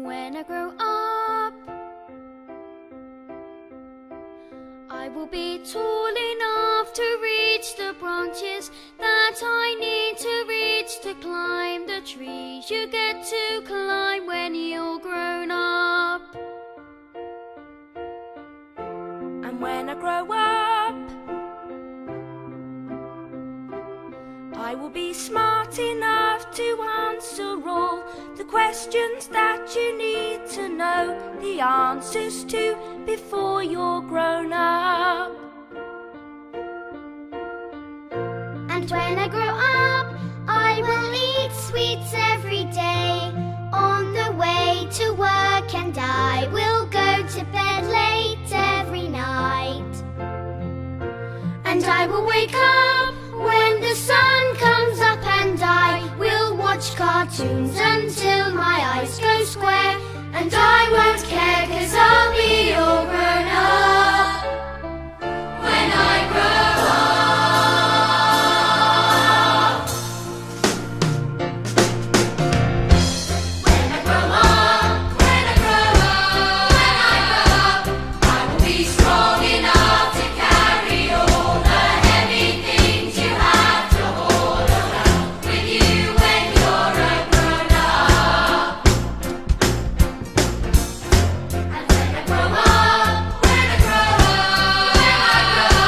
When I grow up, I will be tall enough to reach the branches that I need to reach to climb the trees you get to climb when you're grown up. And when I grow up, I will be smart enough to answer all the questions that you need to know the answers to before you're grown up. And when I grow up, I will eat sweets every day on the way to work, and I will go to bed late every night. And I will wake up when the sun comes up, and I will watch cartoons until my eyes go square, and I won't care 'cause I'll be all grown up when I grow up. When I grow up, when I grow up, when I grow up, I will be strong enough to carry all the heavy things you have to haul around with you when you're a grown up. And when I grow up, when I grow up, when I grow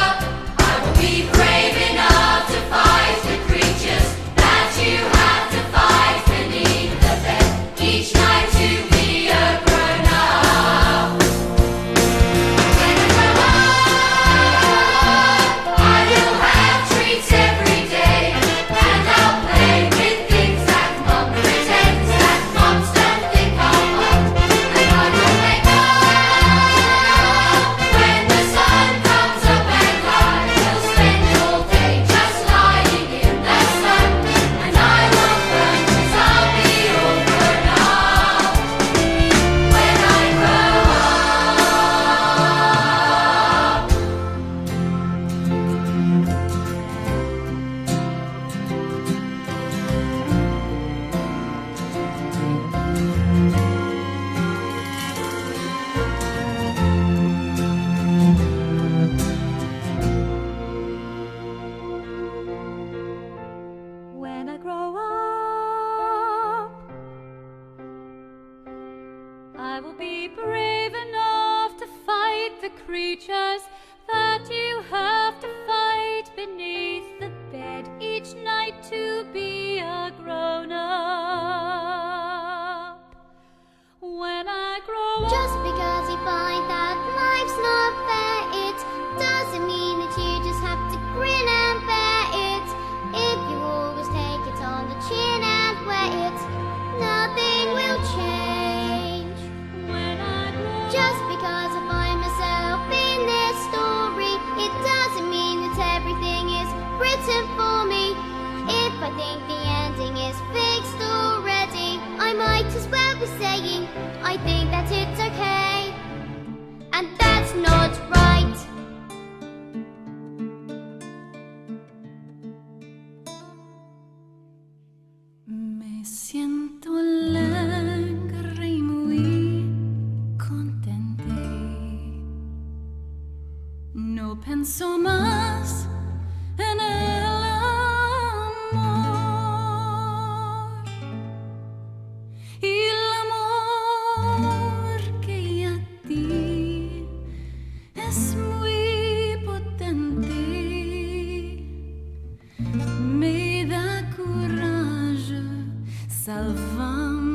up, I will be brave enough to fight the creatures that you have to fight beneath the bed each night to be a grown up. When I grow up, I will have treats every day, and I'll play with things that Mum pretends that mums don't think I'll want. And I will wake up when the sun comes up, and I will spend all day just lying in the sun, and I won't burn 'cause I'll be all grown up when I grow up. When I grow up, I will be brave enough to fight the creatures that you have to fight beneath the bed each night to be a grown up. When I grow up, Just because you find that life's not fair, it doesn't mean that you just have to grin and bear it. If you always take it on the chin and wear it, nothing will change. when I grow Just because I find myself in this story, it doesn't mean that everything is written for me. If I think the ending is fixed already, I might as well be saying I think that it's okay, and that's not right. Me siento alegre y muy contente. No pienso más en el amor. Y el amor que a ti es muy potente. Me da courage, salva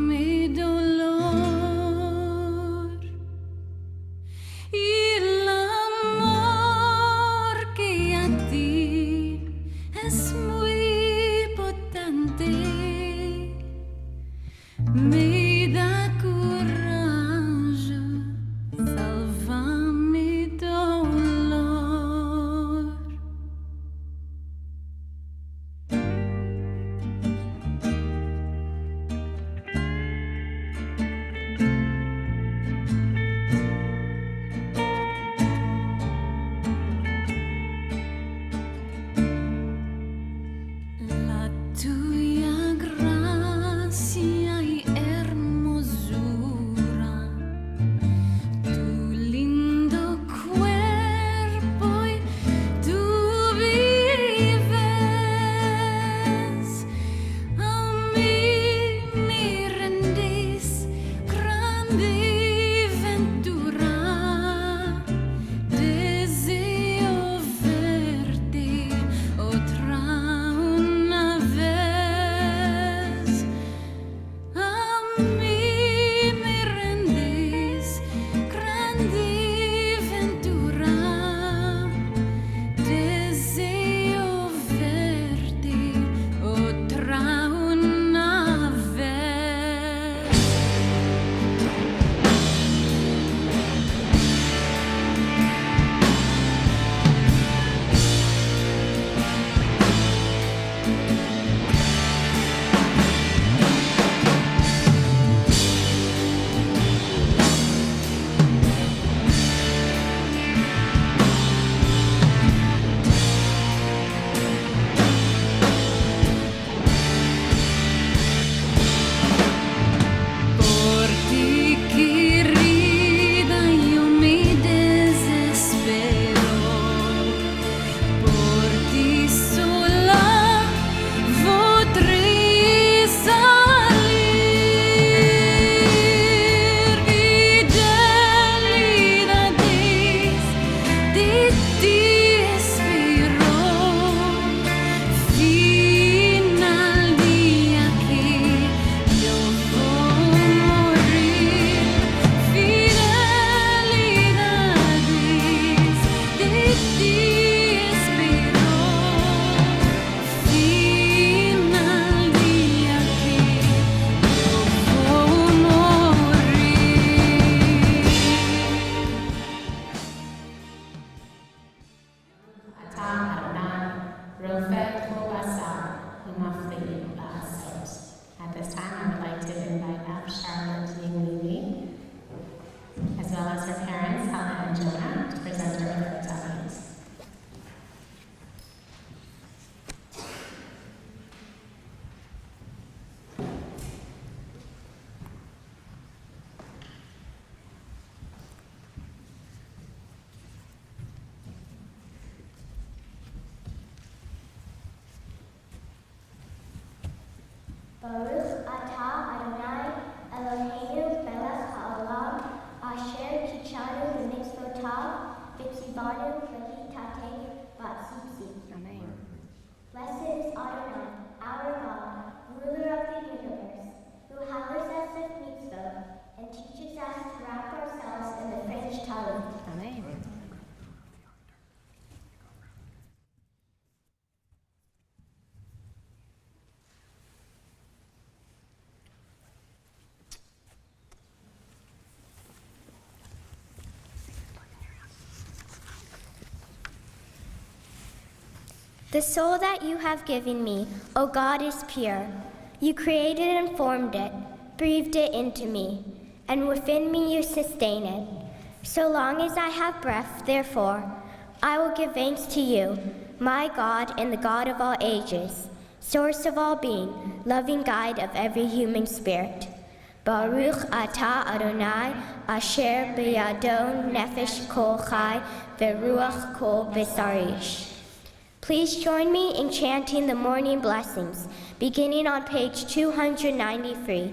mi dolor. Y el amor que a ti Baruch atah Adonai Eloheinu melech haolam asher kichanu b'mitzvotav v'tzivanu v'hitatei b'tzipzip. Amen. Blessed is Adonai, our God, ruler of the universe, who hallows us with mitzvot and teaches us to wrap ourselves in the fringed talent. Amen. The soul that you have given me, O God, is pure. You created and formed it, breathed it into me, and within me you sustain it. So long as I have breath, therefore, I will give thanks to you, my God and the God of all ages, source of all being, loving guide of every human spirit. Baruch atah Adonai, asher b'yado nefesh kol chai v'ruach kol b'sarish. Please join me in chanting the morning blessings, beginning on page 293.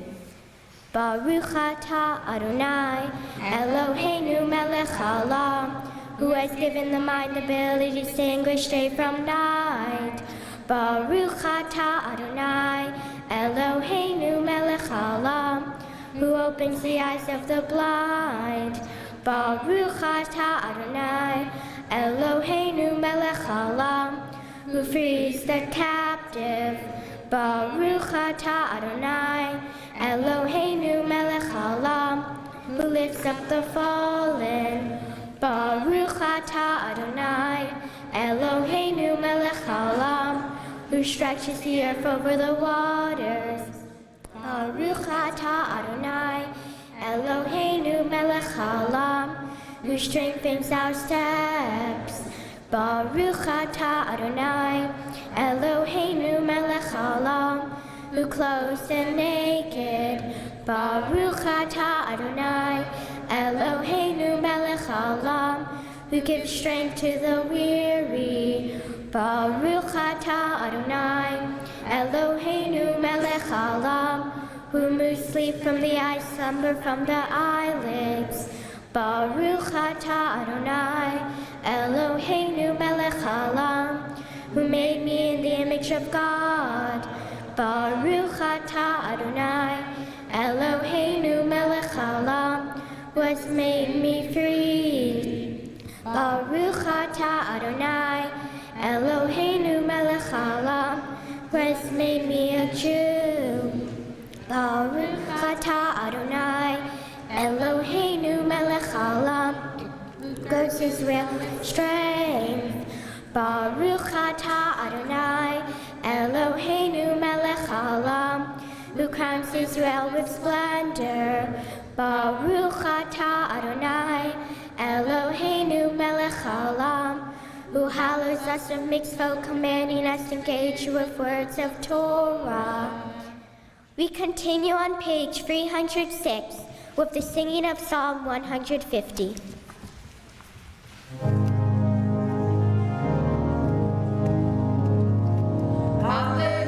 Baruch atah Adonai, Eloheinu melech haolam, who has given the mind the ability to distinguish day from night. Baruch atah Adonai, Eloheinu melech haolam, who opens the eyes of the blind. Baruch atah Adonai, Eloheinu melech haolam, who frees the captive. Baruch atah Adonai, Eloheinu melech haolam, who lifts up the fallen. Baruch atah Adonai, Eloheinu melech haolam, who stretches the earth over the waters. Baruch atah Adonai, Eloheinu melech haolam, who strengthens our steps. Baruch atah Adonai, Eloheinu melech haolam, who clothes the naked. Baruch atah Adonai, Eloheinu melech haolam, who gives strength to the weary. Baruch atah Adonai, Eloheinu melech haolam, who moves sleep from the eyes, slumber from the eyelids. Baruch atah Adonai, Eloheinu melech haolam, who made me in the image of God. Baruch atah Adonai, Eloheinu melech haolam, who has made me free. Baruch atah Adonai, Eloheinu melech haolam, who has made me a Jew. Baruch atah Adonai, Eloheinu melech haolam, who gives Israel strength. Baruch atah Adonai, Eloheinu melech haolam, who crowns Israel with splendor. Baruch atah Adonai, Eloheinu melech haolam, who hallows us with mitzvot, commanding us to engage with words of Torah. We continue on page 306 with the singing of Psalm 150. Hallelujah.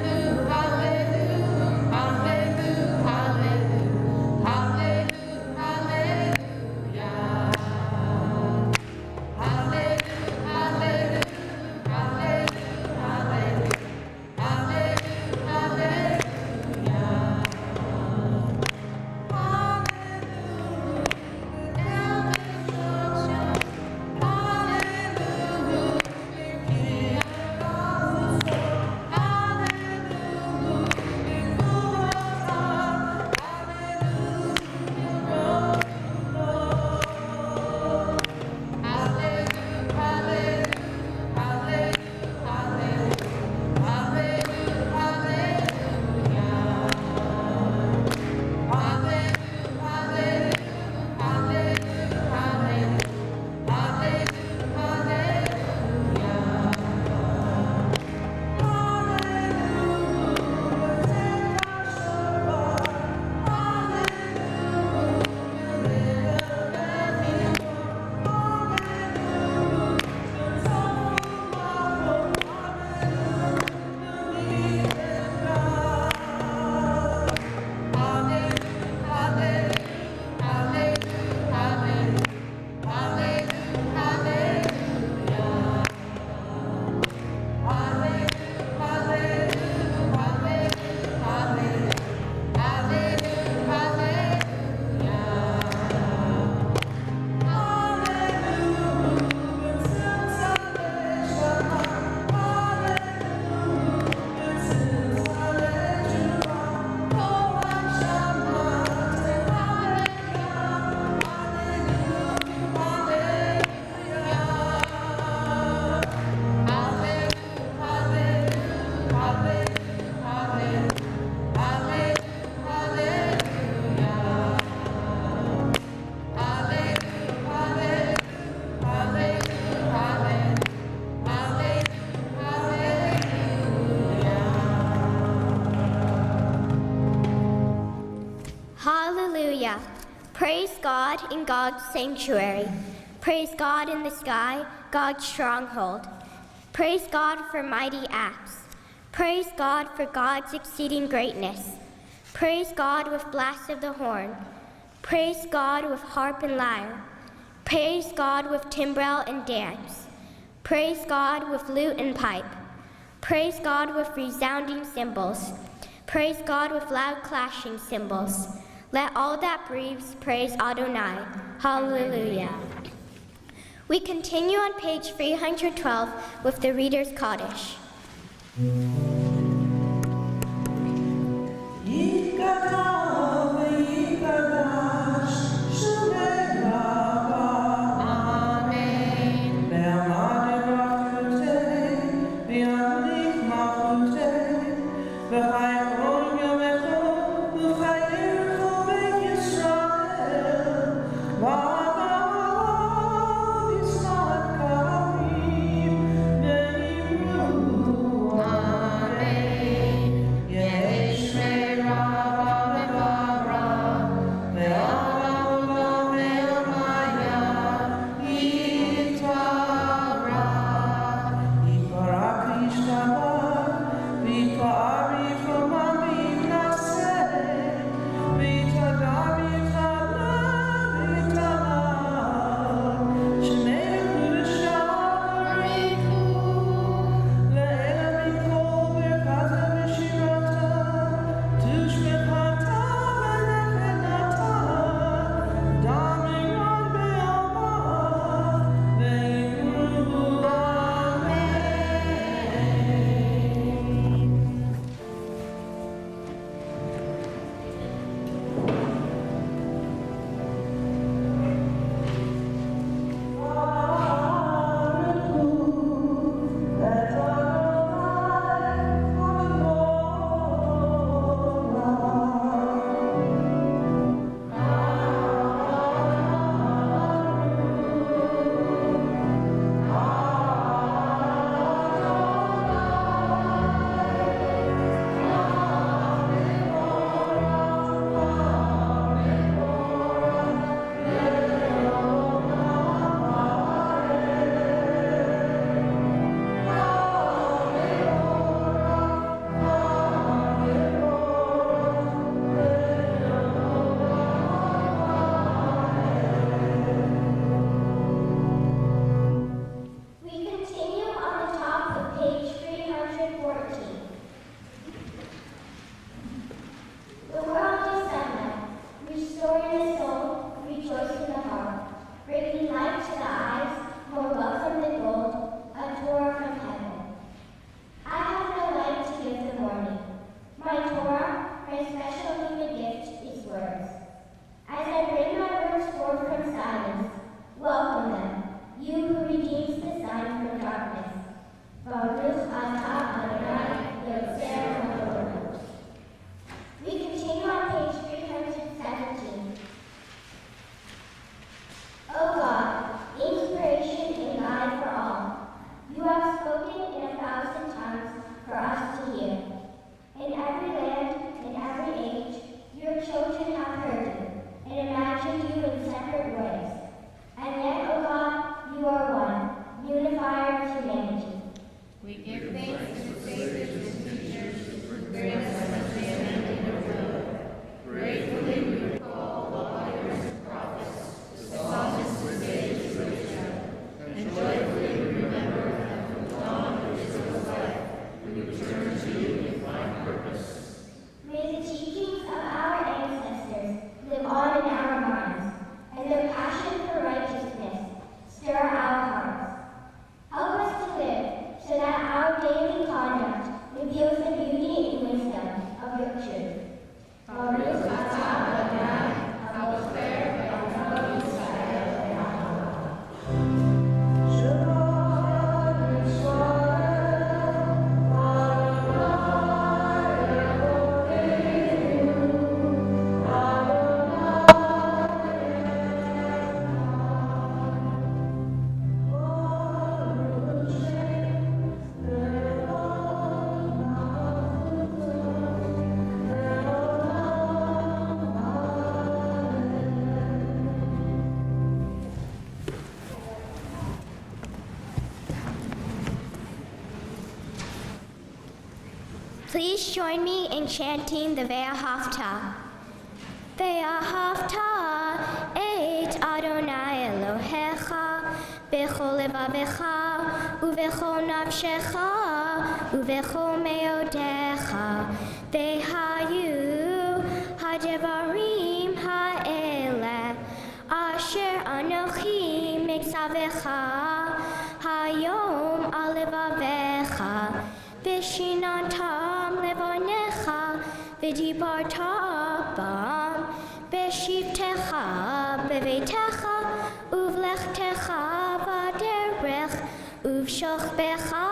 Praise God in God's sanctuary. Praise God in the sky, God's stronghold. Praise God for mighty acts. Praise God for God's exceeding greatness. Praise God with blast of the horn. Praise God with harp and lyre. Praise God with timbrel and dance. Praise God with lute and pipe. Praise God with resounding cymbals. Praise God with loud clashing cymbals. Let all that breathes praise Adonai. Hallelujah. We continue on page 312 with the Reader's Kaddish. Amen. Please join me in chanting the Ve'ahavta. Ve'ahavta et Adonai Elohecha b'chol levavecha u'v'chol nafshecha u'v'chol meodecha ve'hayu hadevarim ha'eleh asher anochi miksavecha hayom al levavecha v'shinantam levanecha v'dibarta bam b'shivtecha b'veitecha uvlechtecha v'derech uv'shochbecha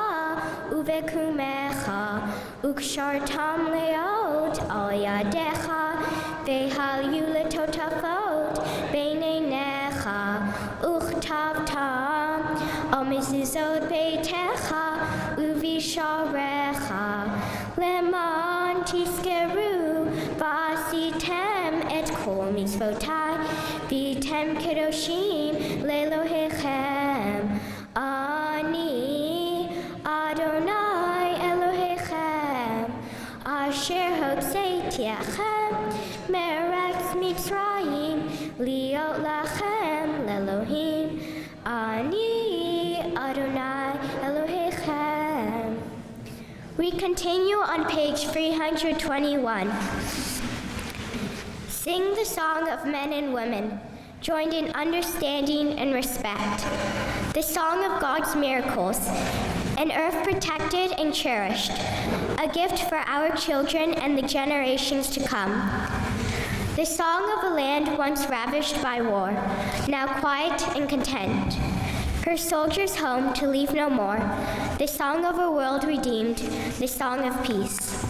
uv'ekumecha ukshartam leot al yadecha ve'halyu letotafot b'neinecha uchtavtam al mezuzot beitecha uvisharecha leman tiskeru v'asitem et kol mitzvotai v'tem kedoshim lelohechem ani Adonai Elohechem asher hotzeitiachem meretz Mitzrayim liot lachem lelohim ani Adonai Elohechem. We continue on page 321. Sing the song of men and women, joined in understanding and respect. The song of God's miracles, an earth protected and cherished, a gift for our children and the generations to come. The song of a land once ravished by war, now quiet and content. Her soldiers home to leave no more. The song of a world redeemed, the song of peace.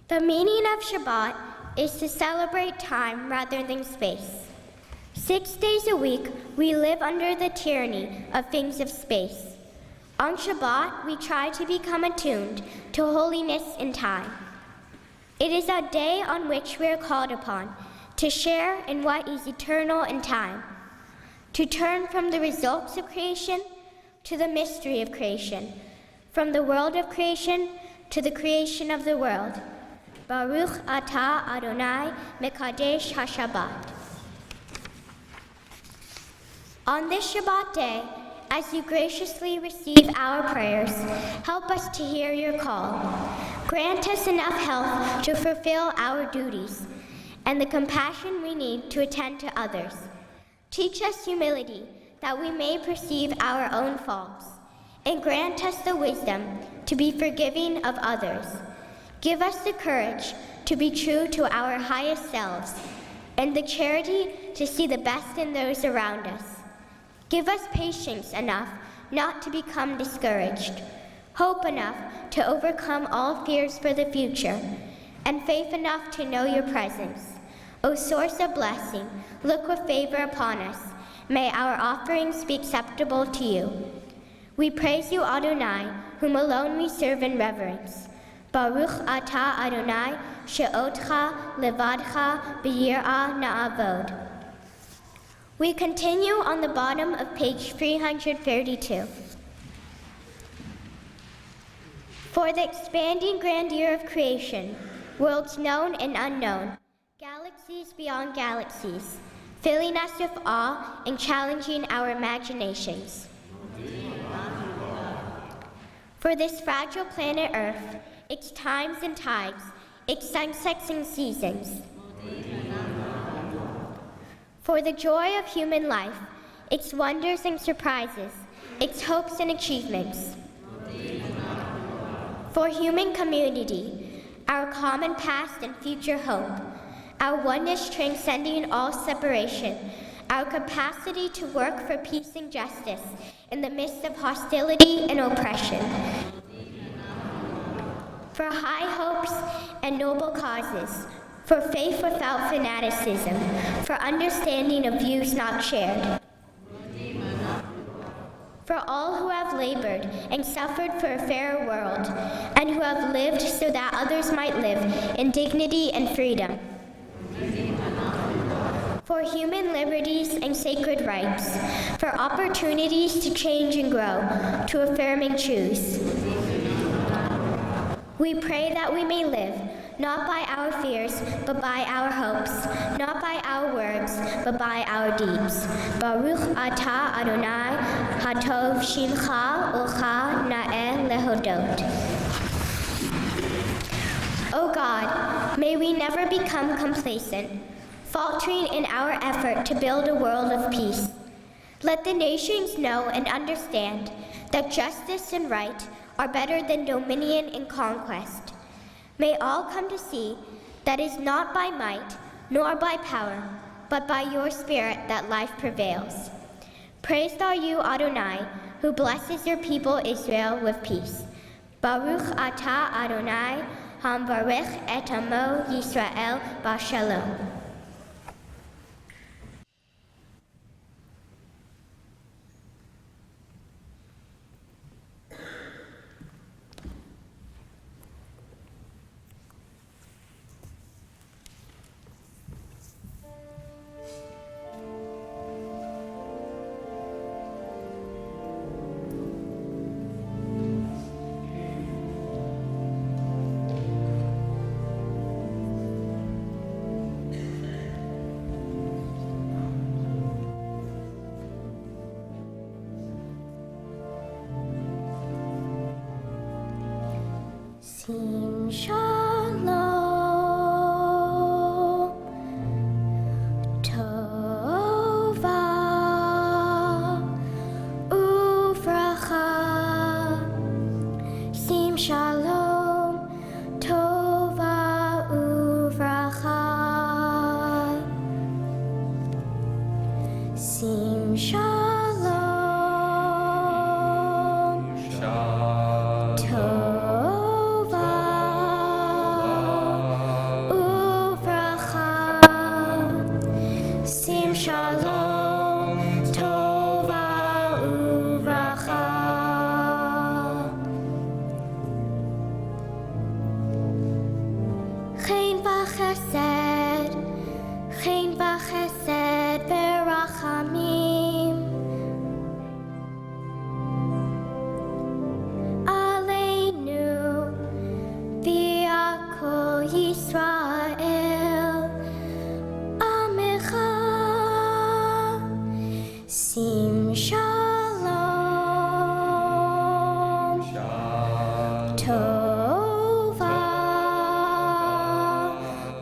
The meaning of Shabbat is to celebrate time rather than space. 6 days a week, we live under the tyranny of things of space. On Shabbat, we try to become attuned to holiness in time. It is a day on which we are called upon to share in what is eternal in time, to turn from the results of creation to the mystery of creation, from the world of creation to the creation of the world. Baruch atah Adonai Mekadesh HaShabbat. On this Shabbat day, as you graciously receive our prayers, help us to hear your call. Grant us enough health to fulfill our duties and the compassion we need to attend to others. Teach us humility that we may perceive our own faults, and grant us the wisdom to be forgiving of others. Give us the courage to be true to our highest selves and the charity to see the best in those around us. Give us patience enough not to become discouraged, hope enough to overcome all fears for the future, and faith enough to know your presence. O source of blessing, look with favor upon us. May our offerings be acceptable to you. We praise you, Adonai, whom alone we serve in reverence. Baruch atah Adonai, she'otcha levadcha b'yirah na'avod. We continue on the bottom of page 332. For the expanding grandeur of creation, worlds known and unknown, galaxies beyond galaxies, filling us with awe and challenging our imaginations. For this fragile planet Earth, its times and tides, its sunsets and seasons. For the joy of human life, its wonders and surprises, its hopes and achievements. For human community, our common past and future hope, our oneness transcending all separation, our capacity to work for peace and justice in the midst of hostility and oppression. For high hopes and noble causes, for faith without fanaticism, for understanding of views not shared. For all who have labored and suffered for a fairer world, and who have lived so that others might live in dignity and freedom. For human liberties and sacred rights, for opportunities to change and grow, to affirm and choose. We pray that we may live, not by our fears, but by our hopes, not by our words, but by our deeds. Baruch atah Adonai, hatov shimcha ucha na'eh lehodot. O God, may we never become complacent, faltering in our effort to build a world of peace. Let the nations know and understand that justice and right are better than dominion and conquest. May all come to see that it is not by might nor by power, but by your Spirit that life prevails. Praised are you, Adonai, who blesses your people Israel with peace. Baruch atah Adonai, hamvarech et amo Yisrael b'shalom. Sim shalom, tova uvracha. Sim shalom, tova uvracha. Tova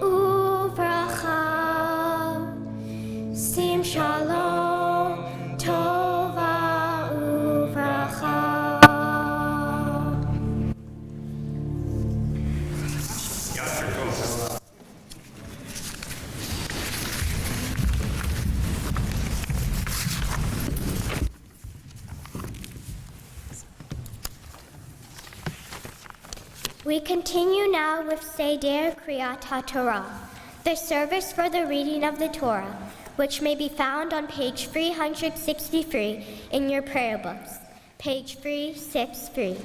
uvracha, sim shalom, tova uvracha. We continue now with Seder Kriyat HaTorah, the service for the reading of the Torah, which may be found on page 363 in your prayer books, page 363.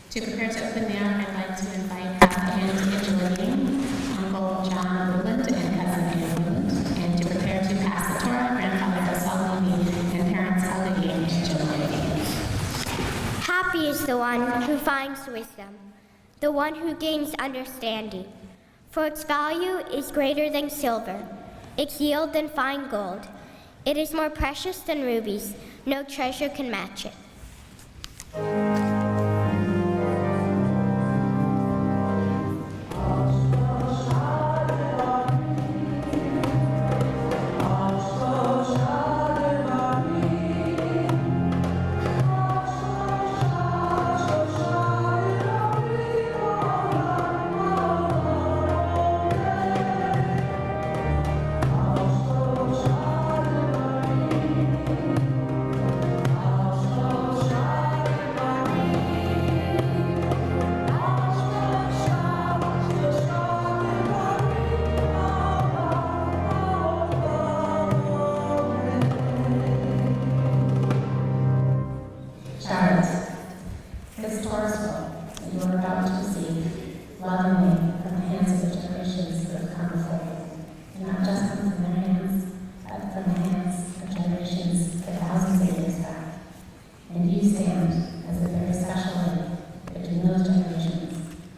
To prepare to open now, I'd like to invite Aunt Angela King, Uncle John Woodland, and Cousin Ann Woodland, and to prepare to pass the Torah, Grandfather Basal Levy and parents Ellie and Angela King. Happy is the one who finds wisdom, the one who gains understanding. For its value is greater than silver, its yield than fine gold. It is more precious than rubies, no treasure can match it. This Torah scroll that you are about to receive lovingly from the hands of the generations that have come before you, and not just from their hands, but from the hands of generations for thousands of years back. And you stand as a very special link between those generations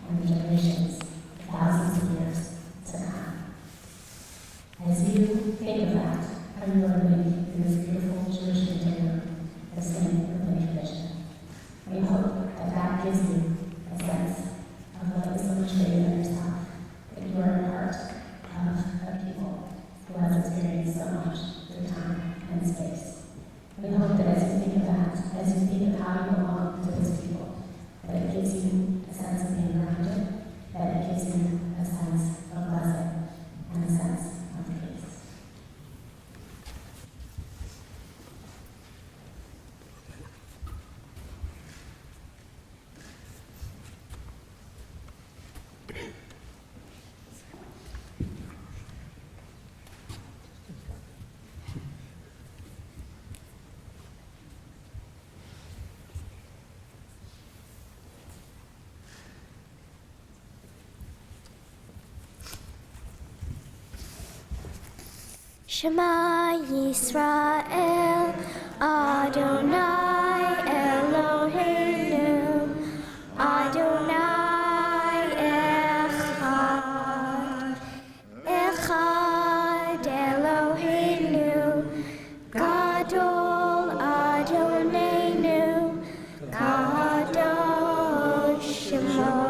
and the generations for thousands of years to come. As you think of that, how you are living in this beautiful Jewish container, the same within tradition. We hope that that gives you a sense of what is so much greater than yourself, that you are a part of a people who has experienced so much through time and space. We hope that as you think of that, as you think of how you belong to this people, that it gives you a sense of being grounded, that it gives you a sense of blessing and a sense of peace. Shema Yisrael, Adonai Eloheinu, Adonai Echad, Echad Eloheinu, Gadol Adonenu, Kadosh Shemo.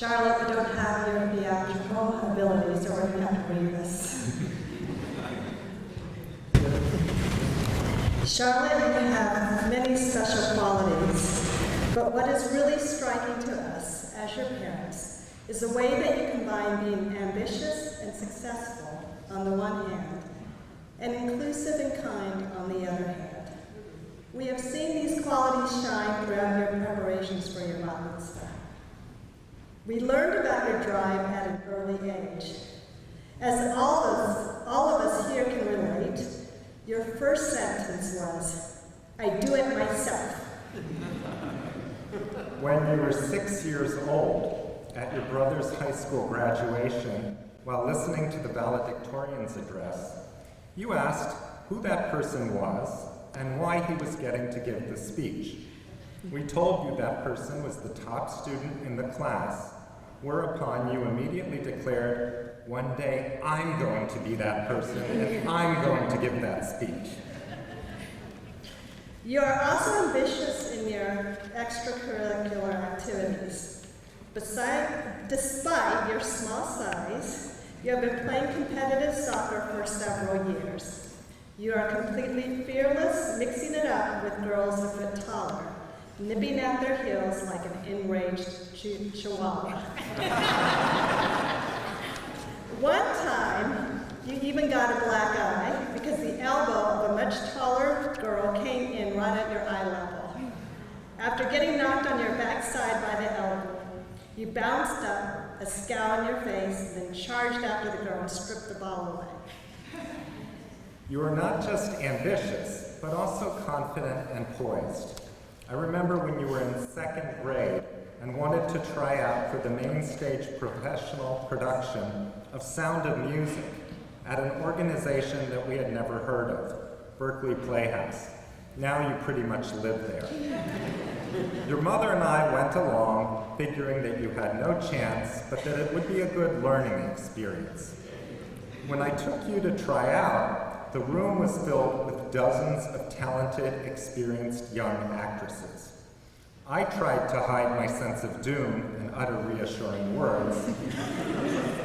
Charlotte, we don't have your theatrical abilities, so we're going to have to read this. Charlotte, you have many special qualities, but what is really striking to us as your parents is the way that you combine being ambitious and successful on the one hand, and inclusive and kind on the other hand. We have seen these qualities shine throughout your preparations for your bat mitzvah. We learned about your drive at an early age. As all of us here can relate, your first sentence was, "I do it myself." When you were 6 years old, at your brother's high school graduation, while listening to the valedictorian's address, you asked who that person was and why he was getting to give the speech. We told you that person was the top student in the class, whereupon you immediately declared, "One day I'm going to be that person and I'm going to give that speech." You are also ambitious in your extracurricular activities. Despite your small size, you have been playing competitive soccer for several years. You are completely fearless, mixing it up with girls a foot taller, nipping at their heels like an enraged chihuahua. One time, you even got a black eye because the elbow of a much taller girl came in right at your eye level. After getting knocked on your backside by the elbow, you bounced up, a scowl on your face, and then charged after the girl and stripped the ball away. You are not just ambitious, but also confident and poised. I remember when you were in second grade and wanted to try out for the main stage professional production of Sound of Music at an organization that we had never heard of, Berkeley Playhouse. Now you pretty much live there. Your mother and I went along, figuring that you had no chance, but that it would be a good learning experience. When I took you to try out, the room was filled with dozens of talented, experienced young actresses. I tried to hide my sense of doom and utter reassuring words,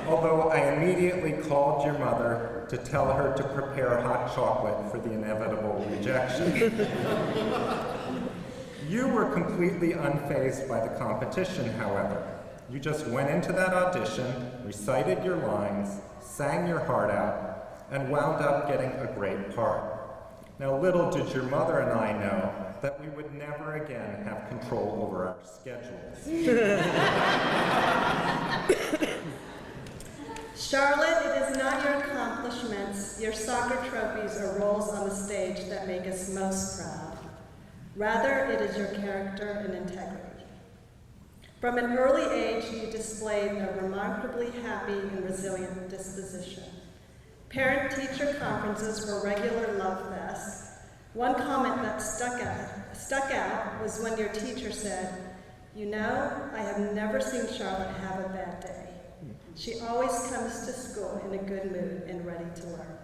although I immediately called your mother to tell her to prepare hot chocolate for the inevitable rejection. You were completely unfazed by the competition, however. You just went into that audition, recited your lines, sang your heart out, and wound up getting a great part. Now, little did your mother and I know that we would never again have control over our schedules. Charlotte, it is not your accomplishments, your soccer trophies, or roles on the stage that make us most proud. Rather, it is your character and integrity. From an early age, you displayed a remarkably happy and resilient disposition. Parent-teacher conferences were regular love fests. One comment that stuck out was when your teacher said, "You know, I have never seen Charlotte have a bad day. She always comes to school in a good mood and ready to learn."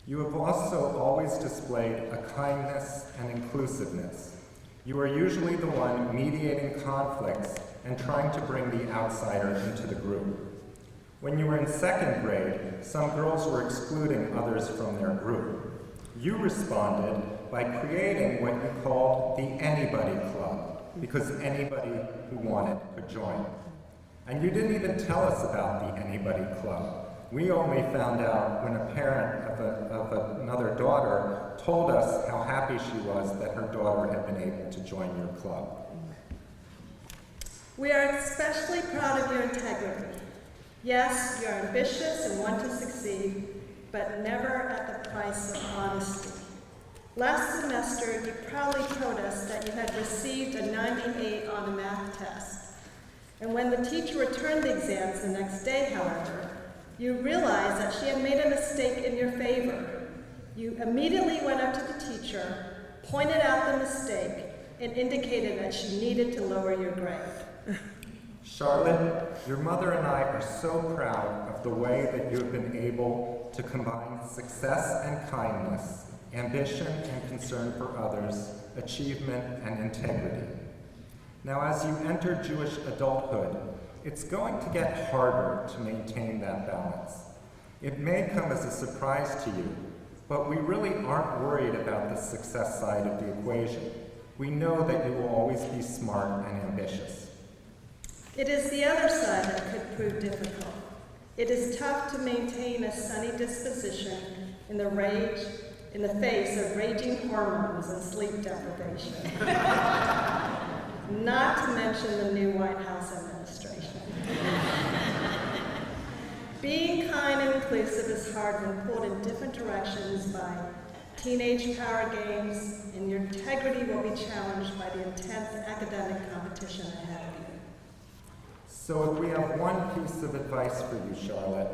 You have also always displayed a kindness and inclusiveness. You are usually the one mediating conflicts and trying to bring the outsider into the group. When you were in second grade, some girls were excluding others from their group. You responded by creating what you called the Anybody Club, because anybody who wanted could join. And you didn't even tell us about the Anybody Club. We only found out when a parent of another daughter told us how happy she was that her daughter had been able to join your club. We are especially proud of your integrity. Yes, you are ambitious and want to succeed, but never at the price of honesty. Last semester, you proudly told us that you had received a 98 on a math test. And when the teacher returned the exams the next day, however, you realized that she had made a mistake in your favor. You immediately went up to the teacher, pointed out the mistake, and indicated that she needed to lower your grade. Charlotte, your mother and I are so proud of the way that you have been able to combine success and kindness, ambition and concern for others, achievement and integrity. Now, as you enter Jewish adulthood, it's going to get harder to maintain that balance. It may come as a surprise to you, but we really aren't worried about the success side of the equation. We know that you will always be smart and ambitious. It is the other side that could prove difficult. It is tough to maintain a sunny disposition in the face of raging hormones and sleep deprivation. Not to mention the new White House administration. Being kind and inclusive is hard when pulled in different directions by teenage power games, and your integrity will be challenged by the intense academic competition ahead of you. So if we have one piece of advice for you, Charlotte,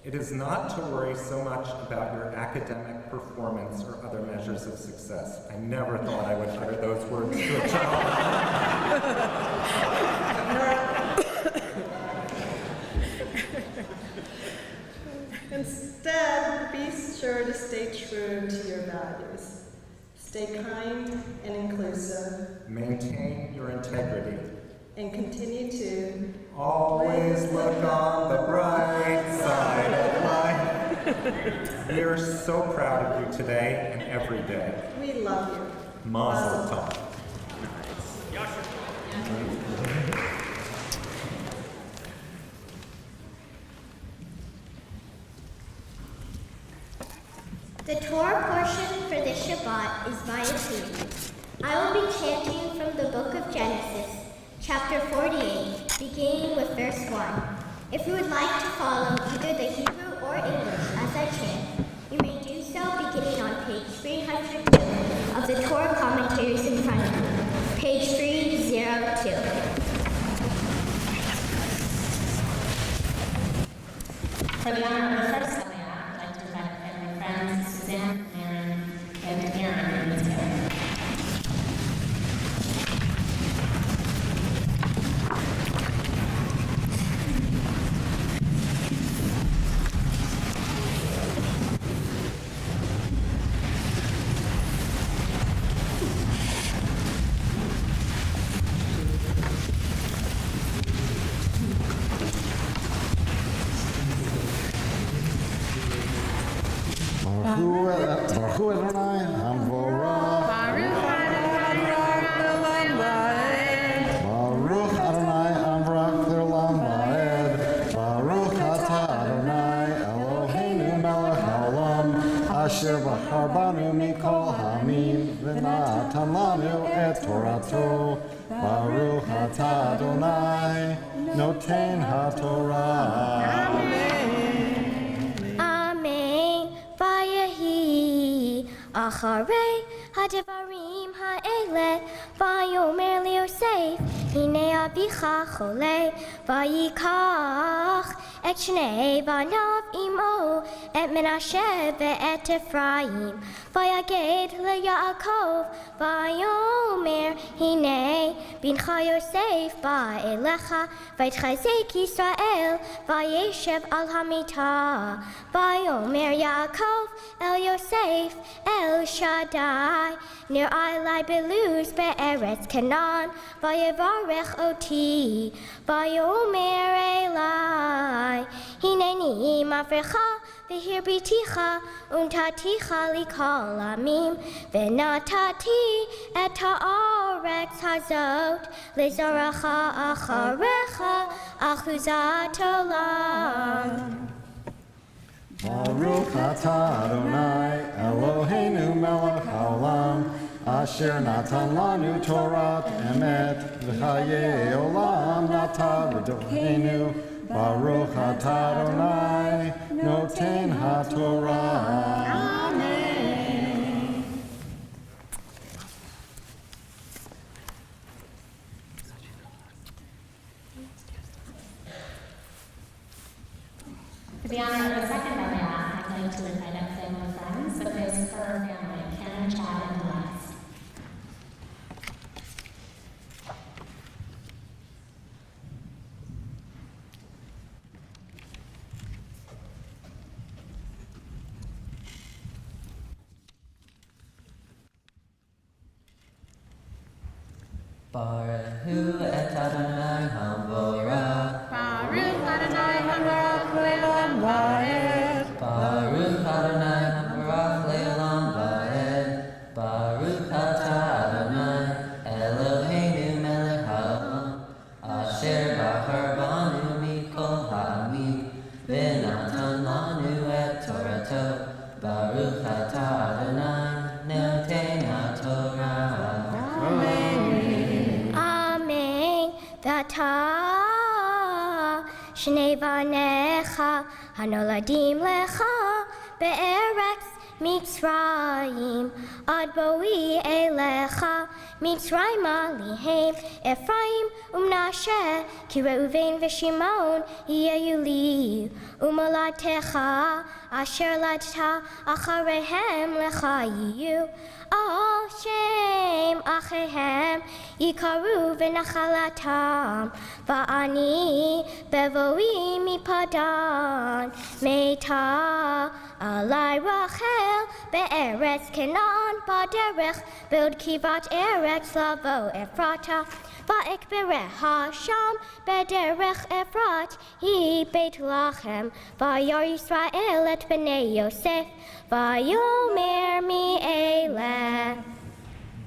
it is not to worry so much about your academic performance or other measures of success. I never thought I would utter those words to a child. Instead, be sure to stay true to your values. Stay kind and inclusive. Maintain your integrity. And continue to always look on the bright side of life. We are so proud of you today and every day. We love you. Mazel tov. The Torah portion for this Shabbat is via theme. I will be chanting from the book of Genesis, chapter 48, beginning with verse 1. If you would like to follow either the Hebrew or English as I chant, you may do so beginning on page 302 of the Torah commentaries in front of you, page 302. For the honor of the first Aliyah, I'd like to invite our family friends, Suzanne, Aaron, and Aaron, and Taylor. Baruch Adonai Hamvorah. Baruch Adonai Hamvorach L'olam Va'ed. Baruch Atah Adonai Eloheinu melech haolam asher bachar banu mikol hamim v'natan lanu et Torato. Baruch Atah Adonai noten haTorah. Acharei hadavarim ha'ele vayomer liYosef hinei avicha chole vayikach et shnei banav imo et Menashe ve'et Ephraim vayaged leYaakov vayomer hinei bincha Yosef ba'elecha vayitchazek Yisrael vayeshev al hamita vayomer Yaakov El Yosef El Shaddai Nir Alai Beluz Be'eretz Canaan Vayevarech Oti Vayomer Elai Hineni Mafrecha V'hirbiticha Untaticha Likol Amim V'natati Et ha'aretz hazot Lezaracha Acharecha Achuzat Olam. Baruch atah Adonai Eloheinu melech haolam asher natan lanu Torah emet v'chayei olam natan v'doheinu Baruch atah Adonai noten haTorah. Amen. For the honor of the second Aliyah, I'd like to invite up family friends, but there's her family, Ken, Chad, and Elias. Baruch et Adonai Hamvorah Tov, Baruch Atah Adonai, Noten HaTorah. Amen. V'ata shnei banecha hanoladim lecha be'eretz Mitzrayim ad boi elecha Mitzrayim alihem Ephraim Umnashe ki Reuven v'Shimon yeyu li umolatecha asher ladta acharehem lecha yiyu al shem achehem yikaru v'nachalatam va'ani bevoi mipadan meta alai Rachel be'eretz Canaan ba'derech build kivat eretz lavo Ephrata va'ekbereh Hasham be'derech Ephrat hi Beit Lachem va'yar Yisrael et b'nei Yosef va'yomer mi'eleh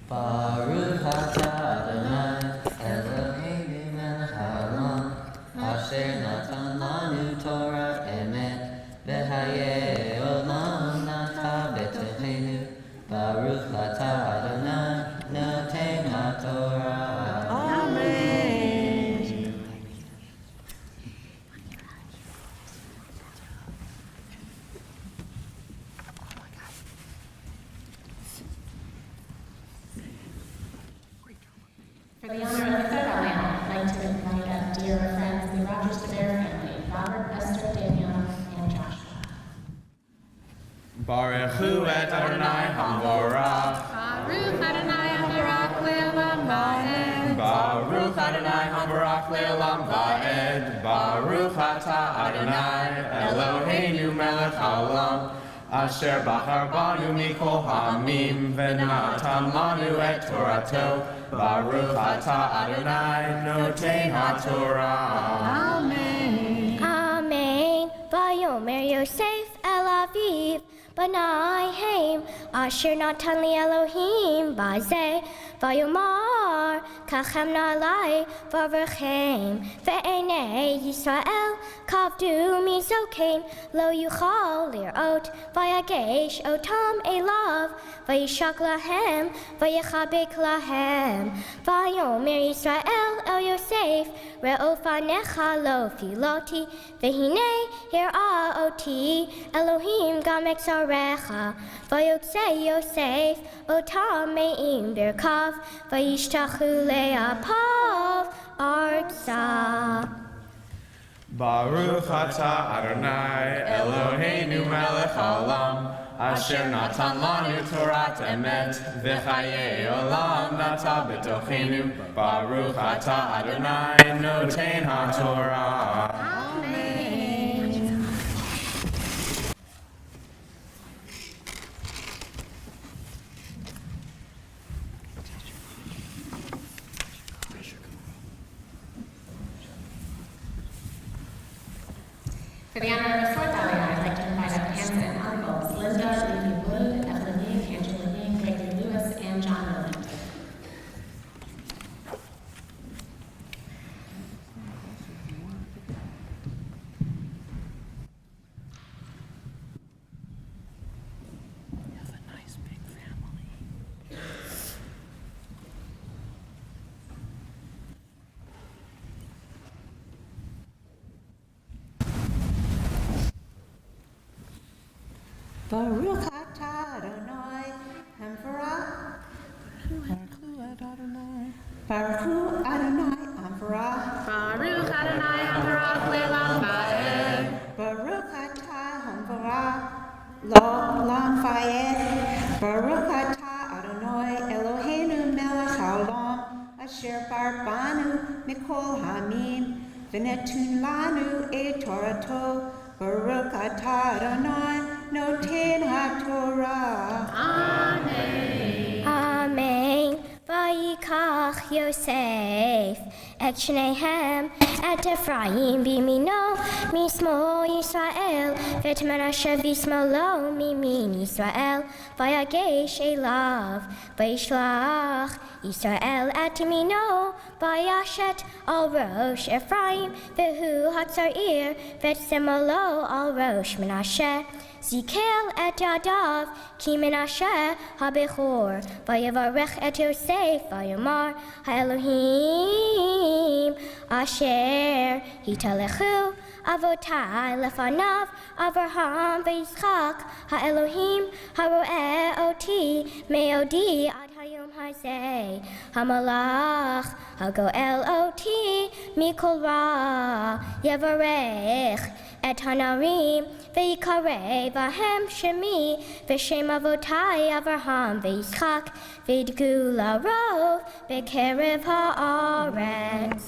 Baruch Atah Adonai, Eloheinu melech haolam, asher natan lanu Torah emet, v'hayei olam nata b'tochenu. Baruch Atah Adonai, noten HaTorah. Amen. For the honor of the third Alliance, I'd like to invite up dear friends, the Rogers DeBear family, Robert, Esther, Daniel, and Joshua. Baruch Hu et Adonai Hamvorach. Baruch Adonai Hamvorach Le'olam Va'ed. Baruch Adonai Hamvorach Le'olam Va'ed. Baruch Atah Adonai Eloheinu melech haolam, asher bachar banu mikol ha'amim, v'natan lanu et Torato. Baruch Atah Adonai noten HaTorah. Amen. Amen. Vayomer Yosef el Aviv Banai Haim Asher Natan li Elohim Bazeh Vayomar Kachem Nalai Vavrachem Ve'enei Yisrael Kavdu Mizokain Lo Yuchal Lirot Vayagesh Otam Elav Vayishak Lahem Vayachabek Lahem Vayomer Yisrael El Yosef Re'ofanecha Lo Filoti Vehine Hir'a Oti Elohim Gamek Zarecha Vayotze Yosef Otam Me'im Birkav Vayishtachu Le'apav Arza Baruch Atah Adonai Eloheinu melech haolam, asher natan lanu Torat emet, v'chayei olam nata b'tochenu. Baruch Atah Adonai noten HaTorah. For the honor of the fourth Alliance, I'd like to invite up Hanson and uncles, Linda, Leafy Wood, Evelyn Ying, Angela Ying, Gregory Lewis, and John Miller. Baruch Atah Adonai Hamvorach. Baruch Hu Adonai Hamvorach. Baruch Adonai Hamvorach Le'olam Va'ed. Baruch Atah Hamvorach Le'olam Va'ed. Baruch Atah Adonai Eloheinu melech haolam, asher bar banu mikol hamim, v'netun lanu et Torato. Baruch Atah Adonai noten HaTorah. Amen. Amen. Vayikach Yosef et Shnehem et Ephraim bimino mismo Yisrael vet Menashe bismolo mimin Yisrael vayagesh elav vayishlach Yisrael et mino vayashet al rosh Ephraim vehu hatzair vet semolo al rosh Menashe Zikel et yadav ki min asher habechor vayevarech et Yosef vayomar haElohim asher hitalechu avotai lefanav Avraham v'Yitzchak haElohim haroeh oti meodi ad hayom hazeh hamalach hagoel oti mikol ra yevarech et hanarim v'yikareh vahem shemi v'shem avotai Avraham v'Yitzchak v'idgu larov b'kerev haaretz.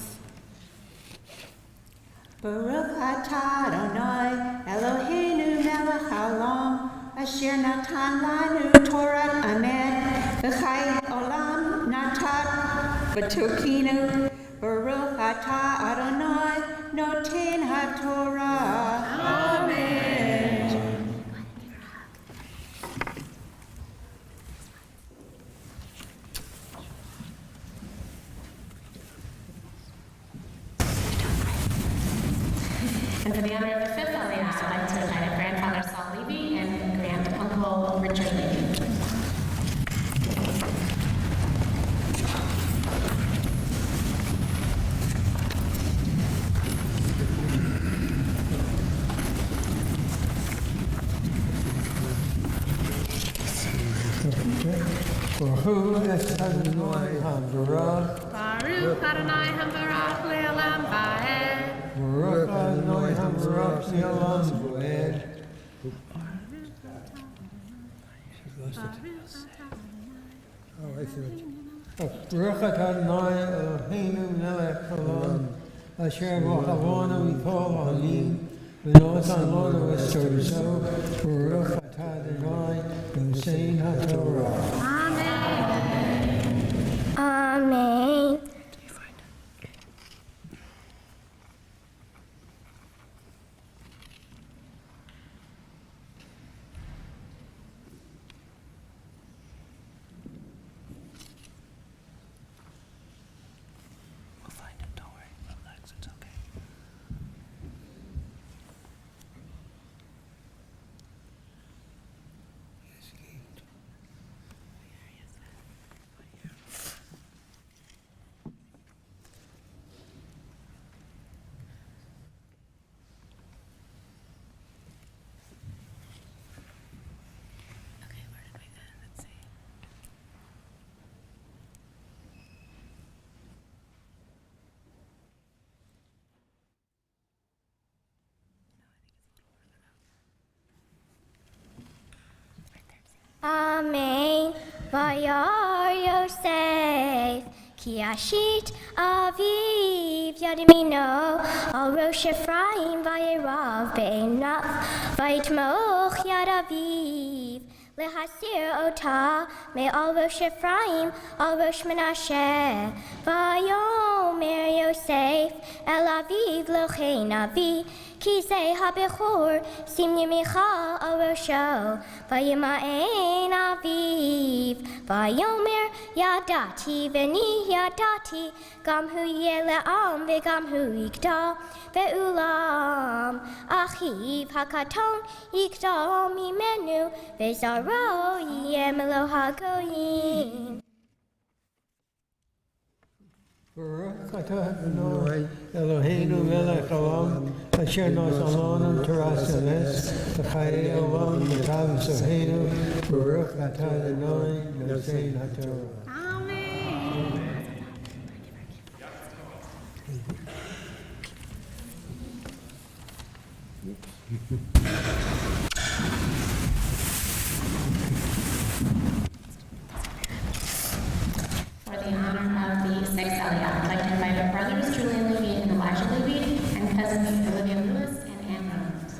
Baruch atah Adonai Eloheinu melech haolam asher natan lanu Torat amet v'chai olam natat v'tokinu. Baruch atah Adonai noten haTorah. Amen. And for the honor of the fifth Aliyah, I'd like to invite grandfather Saul Levy and grand uncle Richard Levy. Baruch Adonai Hamvarach. Baruch Adonai Hamvarach Le'olam Va'ed. Baruch Adonai Hamvarach Le'olam Va'ed. Baruch Adonai Eloheinu melech haolam asher b'chavonu mikol ha'alim v'notan lanu estorzo. Baruch atah Adonai noten haTorah. Amen. We'll find it, don't worry. Relax, it's okay. Okay, where did we end? Let's see. Amen. Vayar Yosef ki ashit aviv yadimino al rosh Ephraim vayerav be'enav vayitmoch yad aviv lehasir ota me'al rosh Ephraim al rosh Menashe vayomer Yosef el aviv lochein avi ki zeh habechor sim yemicha al rosho vayima'en aviv vayomer yadati v'ni yadati gam hu yeh le'am v'gam hu yigdal ve'ulam achiv hakaton yigdal mimenu ve'zaro yeh melo hagoyim. Baruch atah Adonai Eloheinu melech haolam asher natan lanu toras emes v'chayei olam v'tav zoheinu. Baruch atah Adonai noten haTorah. For the honor of the sixth Aliyah, I'd like to invite our brothers Julian Levy and Elijah Levy and cousins Olivia Lewis and Anne Rose.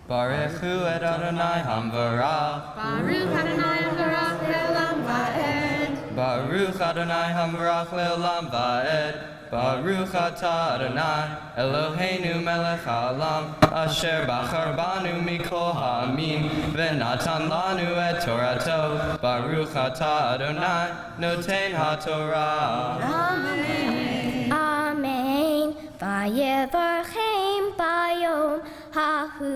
Baruch Hu et Adonai Hamvarach. Baruch Adonai Hamvarach Le'olam Va'ed. Baruch Adonai Hamvarach Le'olam Va'ed. Baruch atah Adonai, Eloheinu melech haolam, asher bachar banu mikol ha'amim, v'natan lanu et Torato. Baruch atah Adonai, noten ha'torah. Amen. Vayevarchem bayom hahu